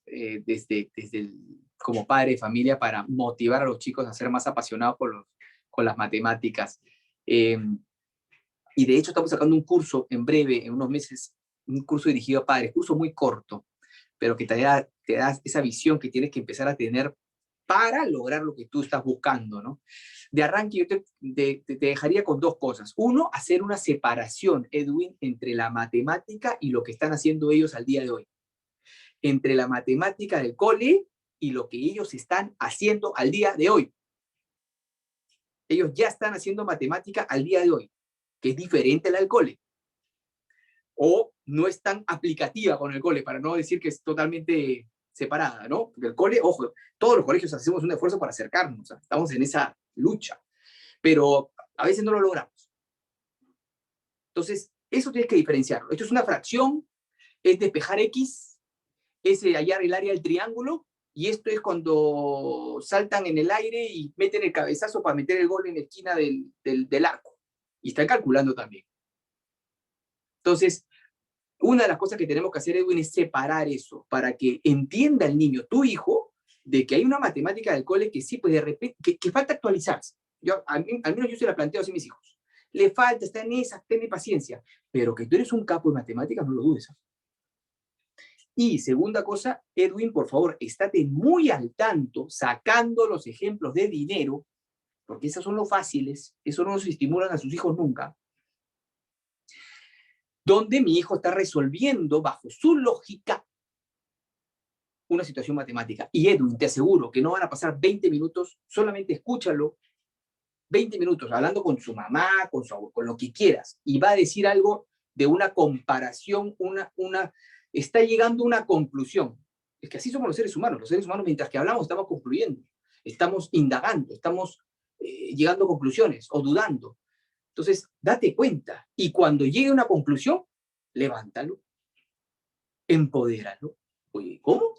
como padre de familia para motivar a los chicos a ser más apasionados con las matemáticas. Y de hecho estamos sacando un curso en breve, en unos meses, un curso dirigido a padres, curso muy corto, pero que te da esa visión que tienes que empezar a tener para lograr lo que tú estás buscando, ¿no? De arranque yo te dejaría con dos cosas. Uno, hacer una separación, Edwin, entre la matemática y lo que están haciendo ellos al día de hoy. Entre la matemática del cole y lo que ellos están haciendo al día de hoy. Ellos ya están haciendo matemática al día de hoy, que es diferente a la del cole. O no es tan aplicativa con el cole, para no decir que es totalmente separada, ¿no? Porque el cole, ojo, todos los colegios hacemos un esfuerzo para acercarnos, o sea, estamos en esa lucha, pero a veces no lo logramos. Entonces, eso tienes que diferenciarlo. Esto es una fracción, es despejar X, es hallar el área del triángulo, y esto es cuando saltan en el aire y meten el cabezazo para meter el gol en la esquina del arco. Y están calculando también. Entonces, una de las cosas que tenemos que hacer, Edwin, es separar eso, para que entienda el niño, tu hijo, de que hay una matemática del cole que sí, pues de repente, que falta actualizarse. Al menos yo se la planteo así a mis hijos. Le falta, está en esa, ten paciencia. Pero que tú eres un capo de matemáticas, no lo dudes. Y segunda cosa, Edwin, por favor, estate muy al tanto, sacando los ejemplos de dinero, porque esos son los fáciles, eso no los estimulan a sus hijos nunca, donde mi hijo está resolviendo bajo su lógica una situación matemática. Y Edwin, te aseguro que no van a pasar 20 minutos, solamente escúchalo, 20 minutos, hablando con su mamá, con lo que quieras, y va a decir algo de una comparación, está llegando a una conclusión. Es que así somos los seres humanos mientras que hablamos estamos concluyendo, estamos indagando, estamos llegando a conclusiones o dudando. Entonces, date cuenta, y cuando llegue a una conclusión, levántalo, empodéralo. Oye, ¿cómo?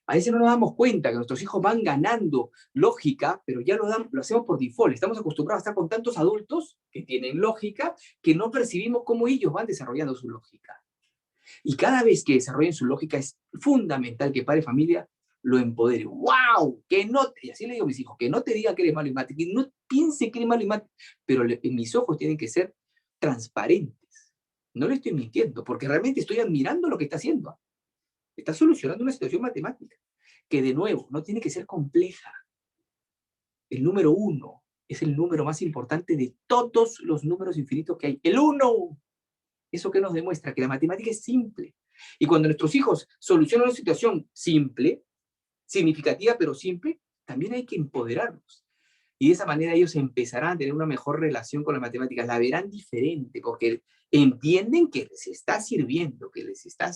A veces no nos damos cuenta que nuestros hijos van ganando lógica, pero ya lo hacemos por default. Estamos acostumbrados a estar con tantos adultos que tienen lógica que no percibimos cómo ellos van desarrollando su lógica. Y cada vez que desarrollen su lógica es fundamental que padre y familia lo empodere. ¡Wow! Y así le digo a mis hijos, que no te diga que eres malo en mate, que no piense que eres malo en mate, pero en mis ojos tienen que ser transparentes. No le estoy mintiendo, porque realmente estoy admirando lo que está haciendo. Está solucionando una situación matemática, que de nuevo, no tiene que ser compleja. El número 1 es el número más importante de todos los números infinitos que hay. ¡El 1! ¿Eso qué nos demuestra? Que la matemática es simple. Y cuando nuestros hijos solucionan una situación simple, significativa pero simple, también hay que empoderarlos. Y de esa manera ellos empezarán a tener una mejor relación con las matemáticas. La verán diferente porque entienden que les está sirviendo, que les está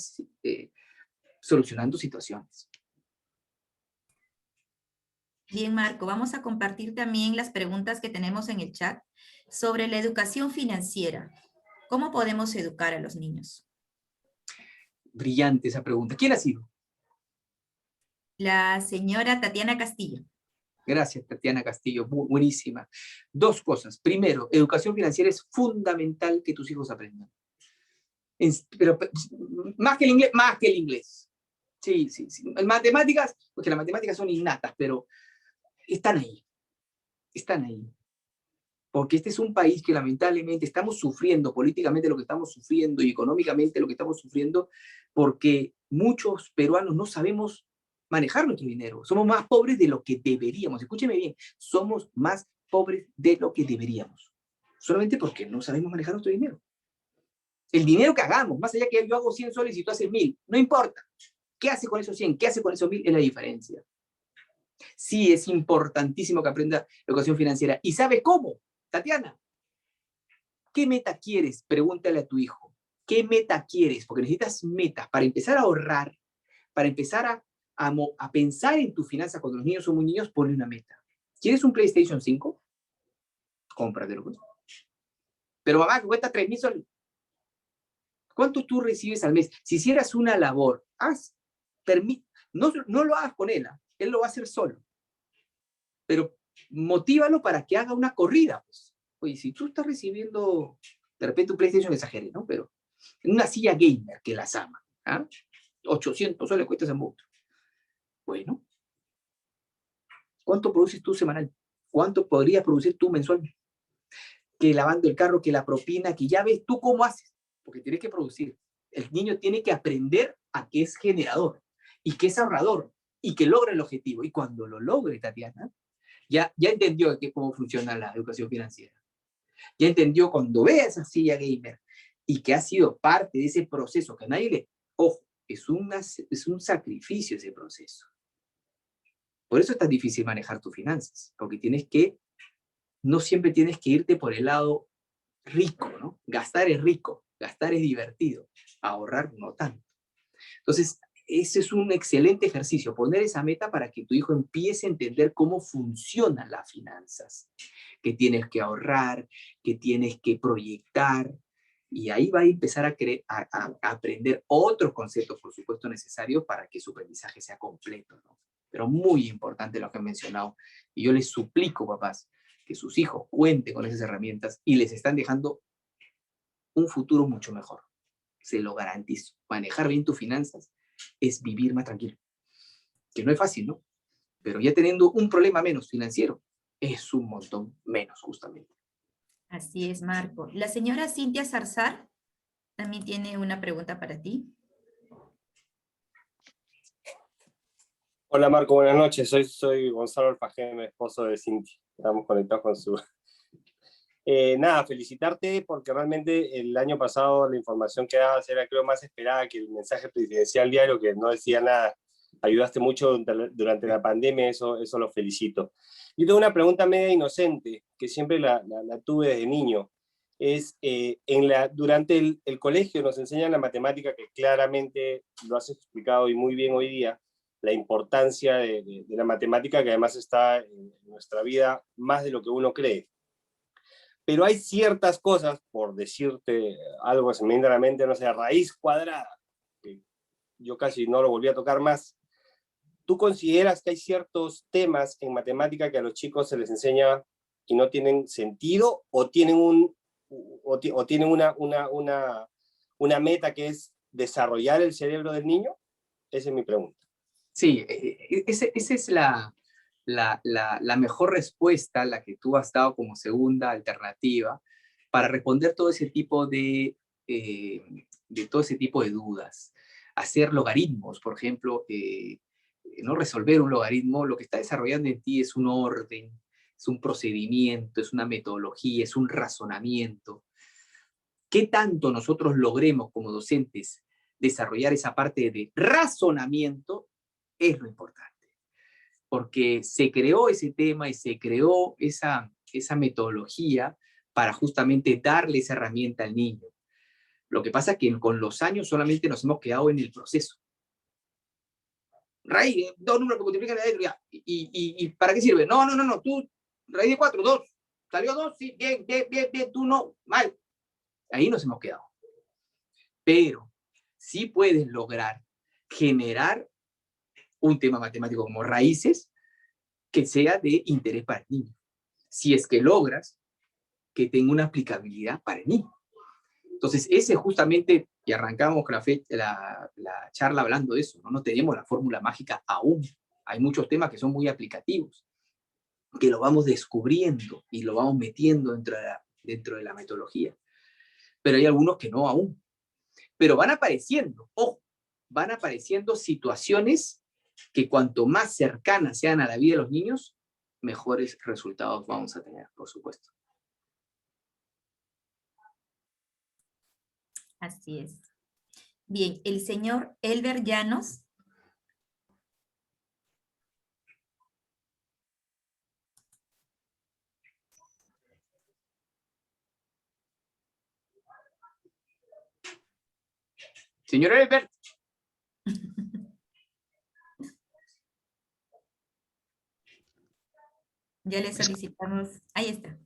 solucionando situaciones. Bien, Marco, vamos a compartir también las preguntas que tenemos en el chat sobre la educación financiera. ¿Cómo podemos educar a los niños? Brillante esa pregunta. ¿Quién ha sido? La señora Tatiana Castillo. Gracias, Tatiana Castillo. Buenísima. Dos cosas. Primero, educación financiera es fundamental que tus hijos aprendan. Pero más que el inglés. Sí. Matemáticas, porque las matemáticas son innatas, pero están ahí. Porque este es un país que lamentablemente estamos sufriendo políticamente lo que estamos sufriendo y económicamente lo que estamos sufriendo porque muchos peruanos no sabemos manejar nuestro dinero. Somos más pobres de lo que deberíamos. Escúcheme bien, somos más pobres de lo que deberíamos. Solamente porque no sabemos manejar nuestro dinero. El dinero que hagamos, más allá que yo hago 100 soles y tú haces 1000, no importa. ¿Qué hace con esos 100? ¿Qué hace con esos 1000? Es la diferencia. Sí, es importantísimo que aprenda educación financiera. ¿Y sabe cómo? Tatiana, ¿qué meta quieres? Pregúntale a tu hijo. ¿Qué meta quieres? Porque necesitas metas para empezar a ahorrar, para empezar a pensar en tus finanzas cuando los niños son muy niños, ponle una meta. ¿Quieres un PlayStation 5? Cómpratelo. Pero mamá, que cuesta 3,000 soles. ¿Cuánto tú recibes al mes? Si hicieras una labor, no lo hagas con él, él lo va a hacer solo. Pero motívalo para que haga una corrida. Pues. Oye, si tú estás recibiendo, de repente un PlayStation, exageré, ¿no? Pero en una silla gamer que las ama, ¿ah? 800 soles cuesta ese monstruo. Bueno, ¿cuánto produces tú semanal? ¿Cuánto podrías producir tú mensual? Que lavando el carro, que la propina, que ya ves tú cómo haces, porque tienes que producir. El niño tiene que aprender a que es generador y que es ahorrador y que logra el objetivo. Y cuando lo logre, Tatiana, ya entendió cómo funciona la educación financiera. Ya entendió cuando vea esa silla gamer y que ha sido parte de ese proceso que nadie le... Ojo, es un sacrificio ese proceso. Por eso es tan difícil manejar tus finanzas, porque no siempre tienes que irte por el lado rico, ¿no? Gastar es rico, gastar es divertido, ahorrar no tanto. Entonces, ese es un excelente ejercicio, poner esa meta para que tu hijo empiece a entender cómo funcionan las finanzas, que tienes que ahorrar, que tienes que proyectar, y ahí va a empezar a aprender otros conceptos, por supuesto, necesarios para que su aprendizaje sea completo, ¿no? Pero muy importante lo que han mencionado, y yo les suplico, papás, que sus hijos cuenten con esas herramientas y les están dejando un futuro mucho mejor. Se lo garantizo. Manejar bien tus finanzas es vivir más tranquilo. Que no es fácil, ¿no? Pero ya teniendo un problema menos financiero, es un montón menos, justamente. Así es, Marco. La señora Cintia Zarzar también tiene una pregunta para ti. Hola Marco, buenas noches. Soy Gonzalo Alfajeme, esposo de Cintia. Estamos conectados con su... Nada, felicitarte porque realmente el año pasado la información que dabas era, creo, más esperada que el mensaje presidencial diario, que no decía nada. Ayudaste mucho durante la pandemia, eso lo felicito. Yo tengo una pregunta media inocente, que siempre la tuve desde niño. Es, durante el colegio nos enseñan la matemática, que claramente lo has explicado y muy bien hoy día, la importancia de la matemática, que además está en nuestra vida más de lo que uno cree. Pero hay ciertas cosas, por decirte algo que se me viene a la mente, no sé, raíz cuadrada, que yo casi no lo volví a tocar más. ¿Tú consideras que hay ciertos temas en matemática que a los chicos se les enseña y no tienen sentido, o tienen una meta que es desarrollar el cerebro del niño? Esa es mi pregunta. Sí, esa es la mejor respuesta, la que tú has dado como segunda alternativa, para responder todo ese tipo de dudas. Hacer logaritmos, por ejemplo, no resolver un logaritmo, lo que está desarrollando en ti es un orden, es un procedimiento, es una metodología, es un razonamiento. ¿Qué tanto nosotros logremos como docentes desarrollar esa parte de razonamiento? Es lo importante, porque se creó ese tema y se creó esa metodología para justamente darle esa herramienta al niño. Lo que pasa es que con los años solamente nos hemos quedado en el proceso. Raíz, dos números que multiplican la letra, ¿y para qué sirve? No, tú, raíz de 4, 2, salió 2, sí, bien, tú no, mal. Ahí nos hemos quedado. Pero sí puedes lograr generar un tema matemático como raíces que sea de interés para el niño. Si es que logras que tenga una aplicabilidad para el niño. Entonces, ese justamente, y arrancamos con la charla hablando de eso, no tenemos la fórmula mágica aún. Hay muchos temas que son muy aplicativos, que lo vamos descubriendo y lo vamos metiendo dentro de la metodología. Pero hay algunos que no aún. Pero van apareciendo, ojo, van apareciendo situaciones que cuanto más cercanas sean a la vida de los niños, mejores resultados vamos a tener, por supuesto. Así es. Bien, el señor Elber Llanos. Señor Elber. Ya le solicitamos. Ahí está.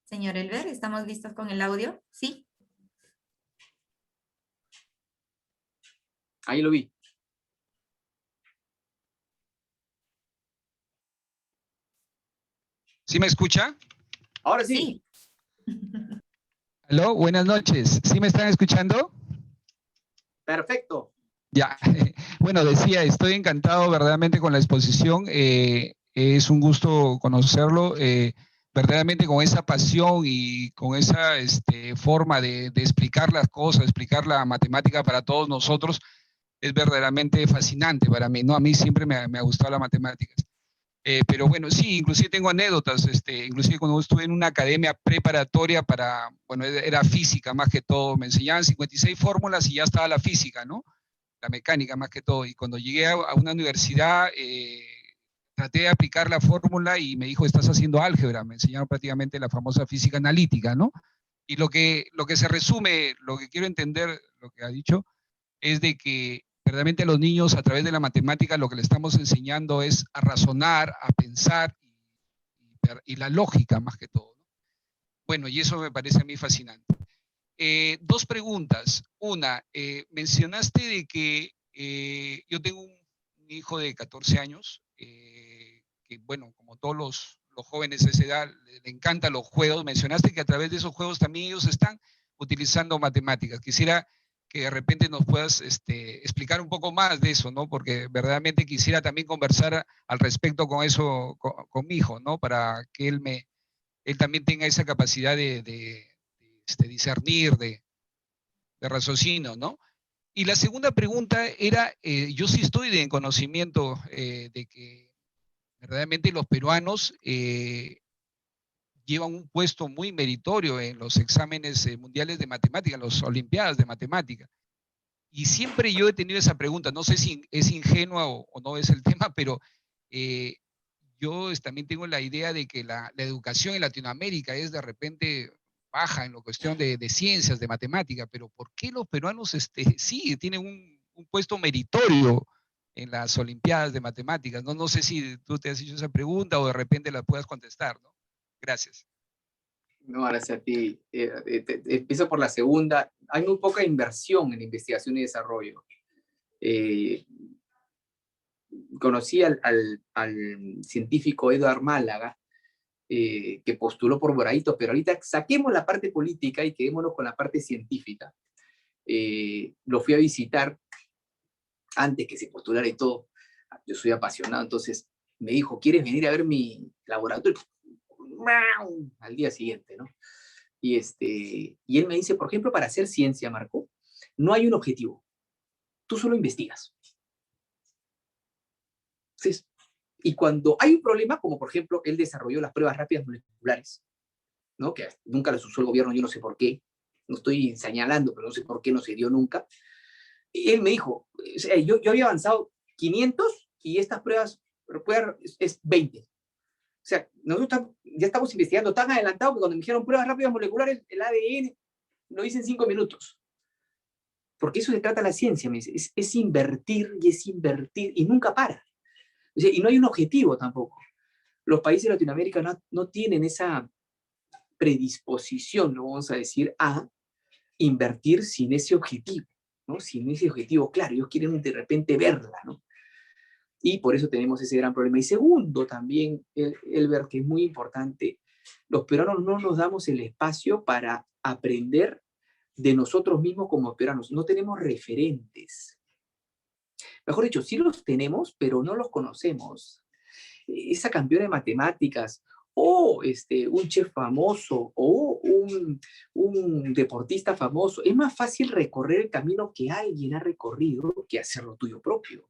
Señor Elber, ¿estamos listos con el audio? Sí. Ahí lo vi. ¿Sí me escucha? Ahora sí. Aló, buenas noches. ¿Sí me están escuchando? Perfecto. Ya. Bueno, decía, estoy encantado verdaderamente con la exposición. Es un gusto conocerlo. Verdaderamente con esa pasión y con esa forma de explicar las cosas, explicar la matemática para todos nosotros, es verdaderamente fascinante para mí, ¿no? A mí siempre me ha gustado las matemáticas. Pero bueno, sí, inclusive tengo anécdotas, inclusive cuando estuve en una academia preparatoria para, bueno, era física más que todo, me enseñaban 56 fórmulas y ya estaba la física, ¿no? La mecánica más que todo. Y cuando llegué a una universidad, traté de aplicar la fórmula y me dijo, estás haciendo álgebra, me enseñaron prácticamente la famosa física analítica, ¿no? Y lo que se resume, lo que quiero entender, lo que ha dicho, es de que verdaderamente a los niños a través de la matemática lo que le estamos enseñando es a razonar, a pensar y la lógica más que todo, ¿no? Bueno, y eso me parece a mí fascinante. Dos preguntas. Una, mencionaste de que yo tengo un hijo de 14 años, que bueno, como todos los jóvenes de esa edad, le encantan los juegos. Mencionaste que a través de esos juegos también ellos están utilizando matemáticas. Quisiera que de repente nos puedas explicar un poco más de eso, ¿no? Porque verdaderamente quisiera también conversar al respecto con eso, con mi hijo, ¿no? Para que él también tenga esa capacidad de discernir, de raciocinio, ¿no? Y la segunda pregunta era, yo sí estoy en conocimiento de que verdaderamente los peruanos llevan un puesto muy meritorio en los exámenes mundiales de matemática, en las olimpiadas de matemática. Y siempre yo he tenido esa pregunta, no sé si es ingenua o no es el tema, pero yo también tengo la idea de que la educación en Latinoamérica es de repente baja en la cuestión de ciencias, de matemática, pero ¿por qué los peruanos sí tienen un puesto meritorio en las olimpiadas de matemáticas? No sé si tú te has hecho esa pregunta o de repente la puedas contestar, ¿no? Gracias. No, gracias a ti. Empiezo por la segunda. Hay muy poca inversión en investigación y desarrollo. Conocí al científico Eduard Málaga, que postuló por Boraíto, pero ahorita saquemos la parte política y quedémonos con la parte científica. Lo fui a visitar antes que se postulara y todo. Yo soy apasionado, entonces me dijo, ¿quieres venir a ver mi laboratorio? Al día siguiente, ¿no? Y él me dice, por ejemplo, para hacer ciencia, Marco, no hay un objetivo. Tú solo investigas. Entonces, y cuando hay un problema, como por ejemplo, él desarrolló las pruebas rápidas moleculares, ¿no? Que nunca las usó el gobierno, yo no sé por qué. No estoy señalando, pero no sé por qué no se dio nunca. Él me dijo, o sea, yo había avanzado 500 y estas pruebas es 20. O sea, nosotros ya estamos investigando tan adelantado que cuando me dijeron pruebas rápidas moleculares, el ADN lo hice en 5 minutos. Porque eso se trata la ciencia, me dice, es invertir y es invertir y nunca para. O sea, y no hay un objetivo tampoco. Los países de Latinoamérica no tienen esa predisposición, ¿no? Vamos a decir, a invertir sin ese objetivo, ¿no? Sin ese objetivo claro, ellos quieren de repente verla, ¿no? Y por eso tenemos ese gran problema. Y segundo, también, Elber, que es muy importante, los peruanos no nos damos el espacio para aprender de nosotros mismos como peruanos. No tenemos referentes. Mejor dicho, sí los tenemos, pero no los conocemos. Esa campeona de matemáticas, o un chef famoso, o un deportista famoso, es más fácil recorrer el camino que alguien ha recorrido que hacerlo tuyo propio.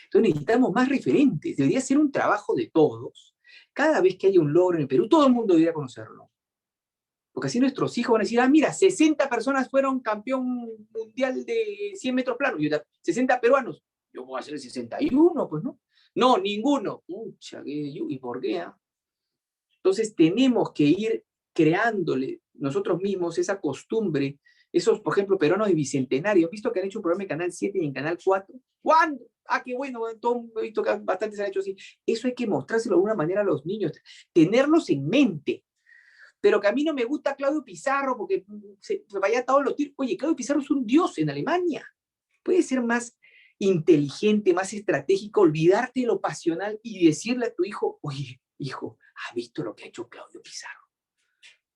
Entonces necesitamos más referentes. Debería ser un trabajo de todos. Cada vez que haya un logro en el Perú, todo el mundo debería conocerlo. Porque así nuestros hijos van a decir, mira, 60 personas fueron campeón mundial de 100 metros planos. Y 60 peruanos. Yo voy a hacer el 61, pues no. No, ninguno. Pucha, ¿y por qué? Entonces tenemos que ir creándole nosotros mismos esa costumbre. Esos, por ejemplo, peruanos de Bicentenario. ¿Han visto que han hecho un programa en Canal 7 y en Canal 4? ¿Cuándo? Qué bueno, he visto que bastantes han hecho así. Eso hay que mostrárselo de alguna manera a los niños, tenerlos en mente. pero que a mí no me gusta Claudio Pizarro porque se vaya a todos los tiros. Oye, Claudio Pizarro es un dios en Alemania. Puede ser más inteligente, más estratégico, olvidarte de lo pasional y decirle a tu hijo, oye, hijo, ¿has visto lo que ha hecho Claudio Pizarro?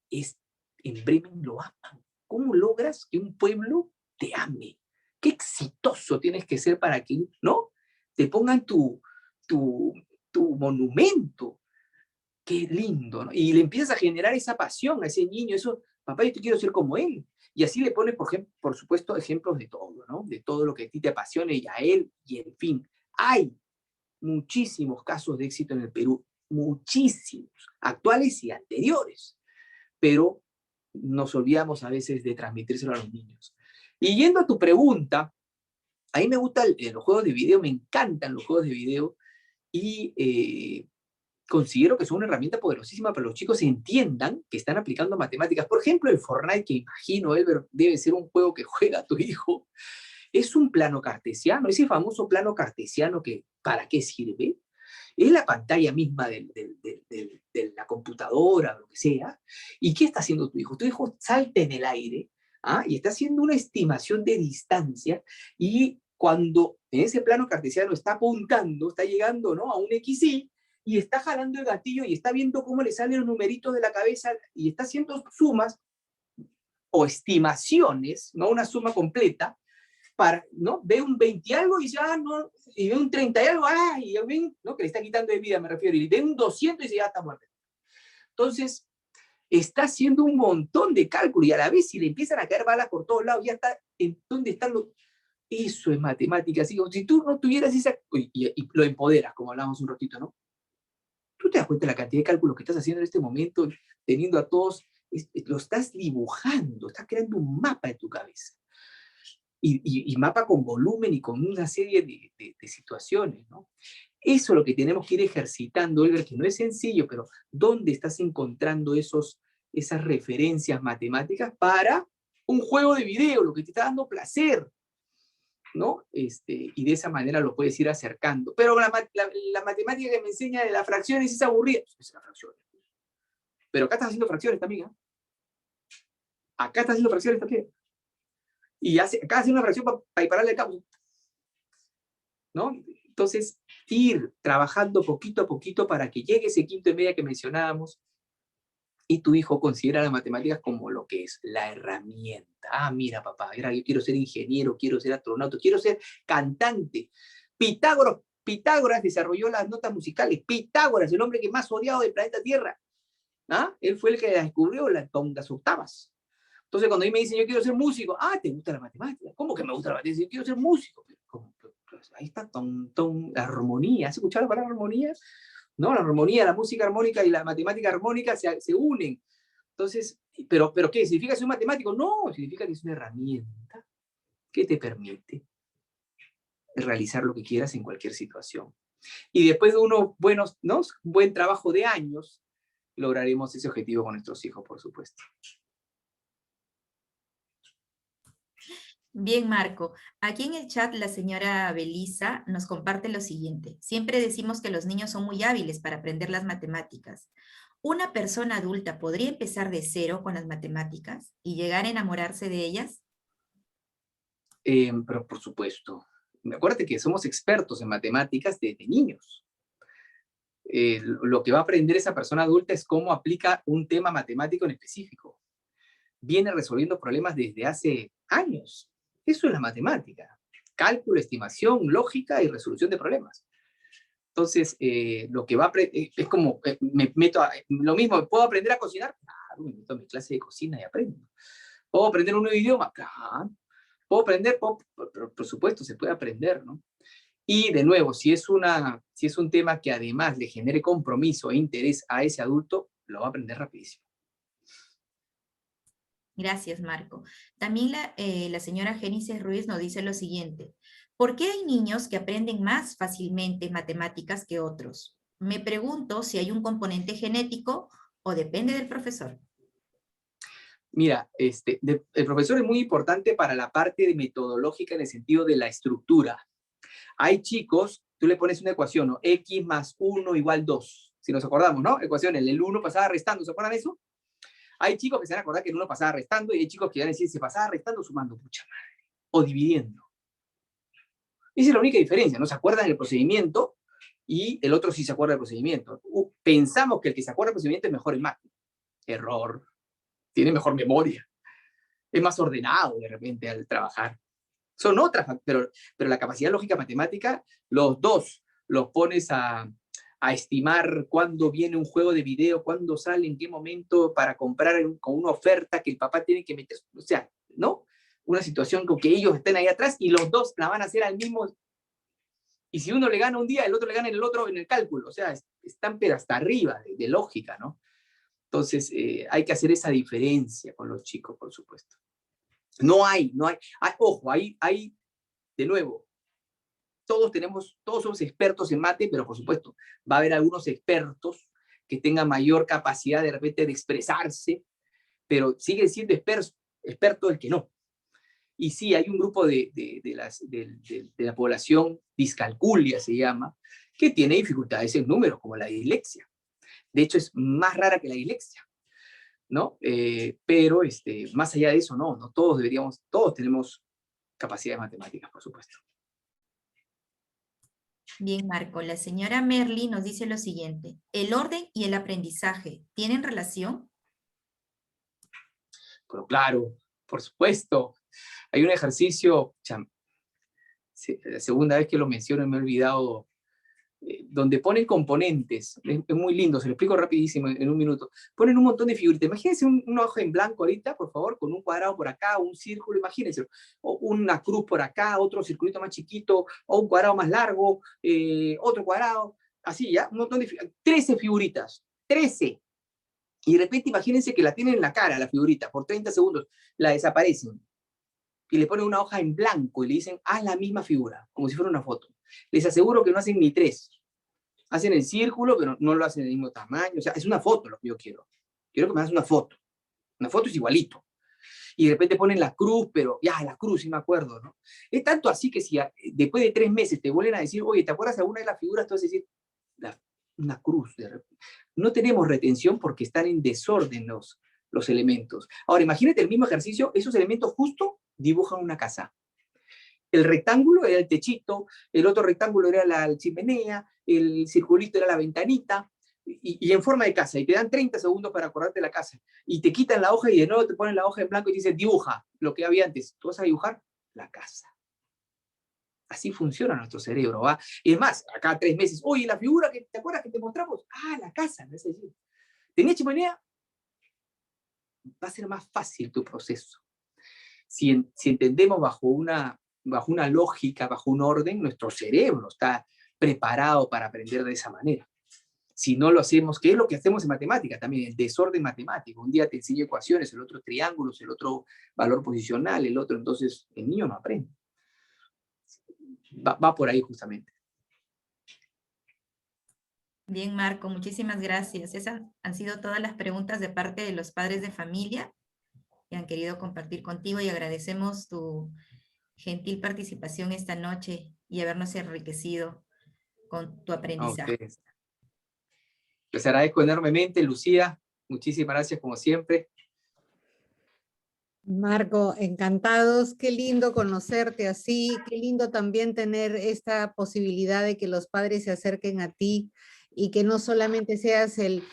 En Bremen lo aman. ¿Cómo logras que un pueblo te ame? Qué exitoso tienes que ser para que, ¿no?, te pongan tu monumento. Qué lindo, ¿no? Y le empiezas a generar esa pasión a ese niño, eso, papá, yo te quiero ser como él. Y así le pones, por supuesto, ejemplos de todo, ¿no? De todo lo que a ti te apasione y a él, y en fin. Hay muchísimos casos de éxito en el Perú, muchísimos, actuales y anteriores, pero nos olvidamos a veces de transmitírselo a los niños. Y yendo a tu pregunta, a mí me gustan los juegos de video, me encantan los juegos de video, y considero que son una herramienta poderosísima para que los chicos entiendan que están aplicando matemáticas. Por ejemplo, el Fortnite, que imagino, Elber, debe ser un juego que juega tu hijo, es un plano cartesiano, ese famoso plano cartesiano que, ¿para qué sirve? Es la pantalla misma de la computadora, lo que sea. ¿Y qué está haciendo tu hijo? Tu hijo salta en el aire, ¿ah?, y está haciendo una estimación de distancia, y cuando en ese plano cartesiano está apuntando, está llegando, ¿no?, a un XY, y está jalando el gatillo y está viendo cómo le salen los numeritos de la cabeza y está haciendo sumas o estimaciones, no una suma completa, para, ¿no?, ve un 20 y algo y dice, no, y ve un 30 y algo, y ven, ¿no?, que le está quitando de vida, me refiero, y ve un 200 y dice, ya está muerto. Entonces, está haciendo un montón de cálculo, y a la vez, si le empiezan a caer balas por todos lados, ya está, ¿dónde están los...? Eso es matemática. Así, si tú no tuvieras esa, y lo empoderas, como hablábamos un ratito, ¿no? Tú te das cuenta de la cantidad de cálculos que estás haciendo en este momento, teniendo a todos, lo estás dibujando, estás creando un mapa en tu cabeza. Y mapa con volumen y con una serie de situaciones, ¿no? Eso es lo que tenemos que ir ejercitando, Elber, que no es sencillo, pero ¿dónde estás encontrando esas referencias matemáticas para un juego de video, lo que te está dando placer, ¿no? Y de esa manera lo puedes ir acercando. Pero la matemática que me enseña de las fracciones es aburrida. Es una fracción. Pero acá estás haciendo fracciones también, ¿eh? Acá estás haciendo fracciones también. Y acá hace una fracción para dispararle el cabo, ¿no? Entonces, ir trabajando poquito a poquito para que llegue ese quinto de media que mencionábamos, y tu hijo considera las matemáticas como lo que es, la herramienta. Mira, papá, yo quiero ser ingeniero, quiero ser astronauta, quiero ser cantante. Pitágoras desarrolló las notas musicales. Pitágoras, el hombre que más odiado del planeta Tierra. Él fue el que descubrió las octavas. Entonces, cuando a mí me dicen, yo quiero ser músico, ¿te gusta la matemática? ¿Cómo que me gusta la matemática? Yo quiero ser músico. Ahí está, la armonía. ¿Has escuchado la palabra armonía? ¿No? La armonía, la música armónica y la matemática armónica se unen. Entonces, ¿pero qué? ¿Significa ser un matemático? No, significa que es una herramienta que te permite realizar lo que quieras en cualquier situación. Y después de unos buenos, ¿no?, buen trabajo de años, lograremos ese objetivo con nuestros hijos, por supuesto. Bien, Marco. Aquí en el chat la señora Belisa nos comparte lo siguiente. Siempre decimos que los niños son muy hábiles para aprender las matemáticas. ¿Una persona adulta podría empezar de cero con las matemáticas y llegar a enamorarse de ellas? Pero por supuesto. Acuérdate que somos expertos en matemáticas desde niños. Lo que va a aprender esa persona adulta es cómo aplica un tema matemático en específico. Viene resolviendo problemas desde hace años. Eso es la matemática. Cálculo, estimación, lógica y resolución de problemas. Entonces, lo que va a aprender es como, me meto lo mismo, ¿puedo aprender a cocinar? Claro, me meto a mi clase de cocina y aprendo. ¿Puedo aprender un nuevo idioma? Claro. ¿Puedo aprender? Por supuesto, se puede aprender, ¿no? Y de nuevo, si es un tema que además le genere compromiso e interés a ese adulto, lo va a aprender rapidísimo. Gracias, Marco. También la señora Génesis Ruiz nos dice lo siguiente. ¿Por qué hay niños que aprenden más fácilmente matemáticas que otros? Me pregunto si hay un componente genético o depende del profesor. Mira, el profesor es muy importante para la parte metodológica en el sentido de la estructura. Hay chicos, tú le pones una ecuación, ¿no? X más 1 igual 2. Si nos acordamos, ¿no? Ecuación, el 1 pasaba restando, ¿se acuerdan de eso? Hay chicos que se van a acordar que uno pasaba restando y hay chicos que van a decir, se pasaba restando sumando, pucha madre, o dividiendo. Esa es la única diferencia, no se acuerdan del procedimiento y el otro sí se acuerda del procedimiento. Pensamos que el que se acuerda del procedimiento es mejor en máquina. Error. Tiene mejor memoria. Es más ordenado de repente al trabajar. Son otras, pero la capacidad lógica matemática, los dos los pones a estimar cuándo viene un juego de video, cuándo sale, en qué momento para comprar con una oferta que el papá tiene que meter, o sea, ¿no? Una situación con que ellos estén ahí atrás y los dos la van a hacer al mismo. Y si uno le gana un día, el otro le gana el otro en el cálculo. O sea, están pero hasta arriba de lógica, ¿no? Entonces, hay que hacer esa diferencia con los chicos, por supuesto. No hay, ojo, hay, de nuevo, todos somos expertos en mate, pero por supuesto, va a haber algunos expertos que tengan mayor capacidad de repente de expresarse, pero sigue siendo experto el que no. Y sí, hay un grupo de la población, discalculia se llama, que tiene dificultades en números, como la dislexia. De hecho, es más rara que la dislexia, ¿no? Pero más allá de eso, no todos tenemos capacidades matemáticas, por supuesto. Bien, Marco. La señora Merly nos dice lo siguiente. ¿El orden y el aprendizaje tienen relación? Pero claro, por supuesto. Hay un ejercicio, la segunda vez que lo menciono me he olvidado, donde ponen componentes, es muy lindo, se lo explico rapidísimo en un minuto. Ponen un montón de figuritas. Imagínense una hoja en blanco ahorita, por favor, con un cuadrado por acá, un círculo, imagínense, o una cruz por acá, otro circulito más chiquito, o un cuadrado más largo, otro cuadrado, así ya, un montón de 13 figuritas, 13. Y de repente imagínense que la tienen en la cara, la figurita, por 30 segundos, la desaparecen. Y le ponen una hoja en blanco y le dicen, haz la misma figura, como si fuera una foto. Les aseguro que no hacen ni 3. Hacen el círculo, pero no lo hacen del mismo tamaño. O sea, es una foto lo que yo quiero. Quiero que me hagas una foto. Una foto es igualito. Y de repente ponen la cruz, pero ya, la cruz, sí me acuerdo, ¿no? Es tanto así que si después de 3 meses te vuelven a decir, oye, ¿te acuerdas de alguna de las figuras? Tú vas a decir, una cruz. No tenemos retención porque están en desorden los elementos. Ahora, imagínate el mismo ejercicio, esos elementos justo dibujan una casa. El rectángulo era el techito, el otro rectángulo era la chimenea, el circulito era la ventanita, y en forma de casa, y te dan 30 segundos para acordarte de la casa, y te quitan la hoja y de nuevo te ponen la hoja en blanco y te dicen, dibuja lo que había antes. Tú vas a dibujar la casa. Así funciona nuestro cerebro, ¿va? Y es más, acá 3 meses, oye, la figura que te acuerdas que te mostramos, la casa, ¿no es decir? ¿Tenía chimenea? Va a ser más fácil tu proceso. Si entendemos bajo una lógica, bajo un orden, nuestro cerebro está preparado para aprender de esa manera. Si no lo hacemos, ¿qué es lo que hacemos en matemática? También el desorden matemático. Un día te enseño ecuaciones, el otro triángulos, el otro valor posicional, el otro, entonces el niño no aprende. Va por ahí justamente. Bien, Marco, muchísimas gracias. Esas han sido todas las preguntas de parte de los padres de familia que han querido compartir contigo y agradecemos tu gentil participación esta noche y habernos enriquecido con tu aprendizaje. Okay. Les agradezco enormemente, Lucía. Muchísimas gracias como siempre. Marco, encantados, qué lindo conocerte así, qué lindo también tener esta posibilidad de que los padres se acerquen a ti y que no solamente seas el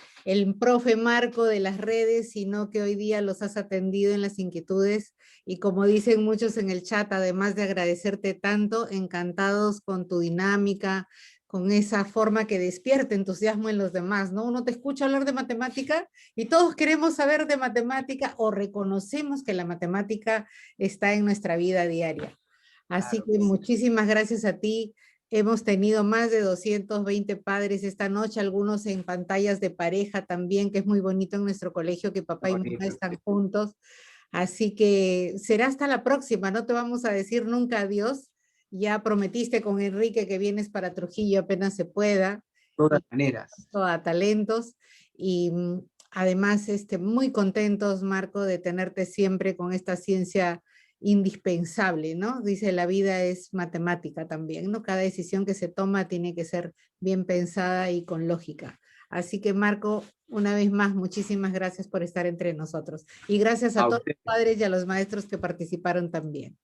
profe Marco de las redes, sino que hoy día los has atendido en las inquietudes y como dicen muchos en el chat, además de agradecerte tanto, encantados con tu dinámica, con esa forma que despierta entusiasmo en los demás, ¿no? Uno te escucha hablar de matemática y todos queremos saber de matemática o reconocemos que la matemática está en nuestra vida diaria. Así que muchísimas gracias a ti. Hemos tenido más de 220 padres esta noche, algunos en pantallas de pareja también, que es muy bonito en nuestro colegio que papá y mamá están juntos. Así que será hasta la próxima, no te vamos a decir nunca adiós. Ya prometiste con Enrique que vienes para Trujillo apenas se pueda. De todas maneras. A talentos. Y además muy contentos, Marco, de tenerte siempre con esta ciencia indispensable, ¿no? Dice, la vida es matemática también, ¿no? Cada decisión que se toma tiene que ser bien pensada y con lógica. Así que Marco, una vez más, muchísimas gracias por estar entre nosotros. Y gracias a todos los padres y a los maestros que participaron también.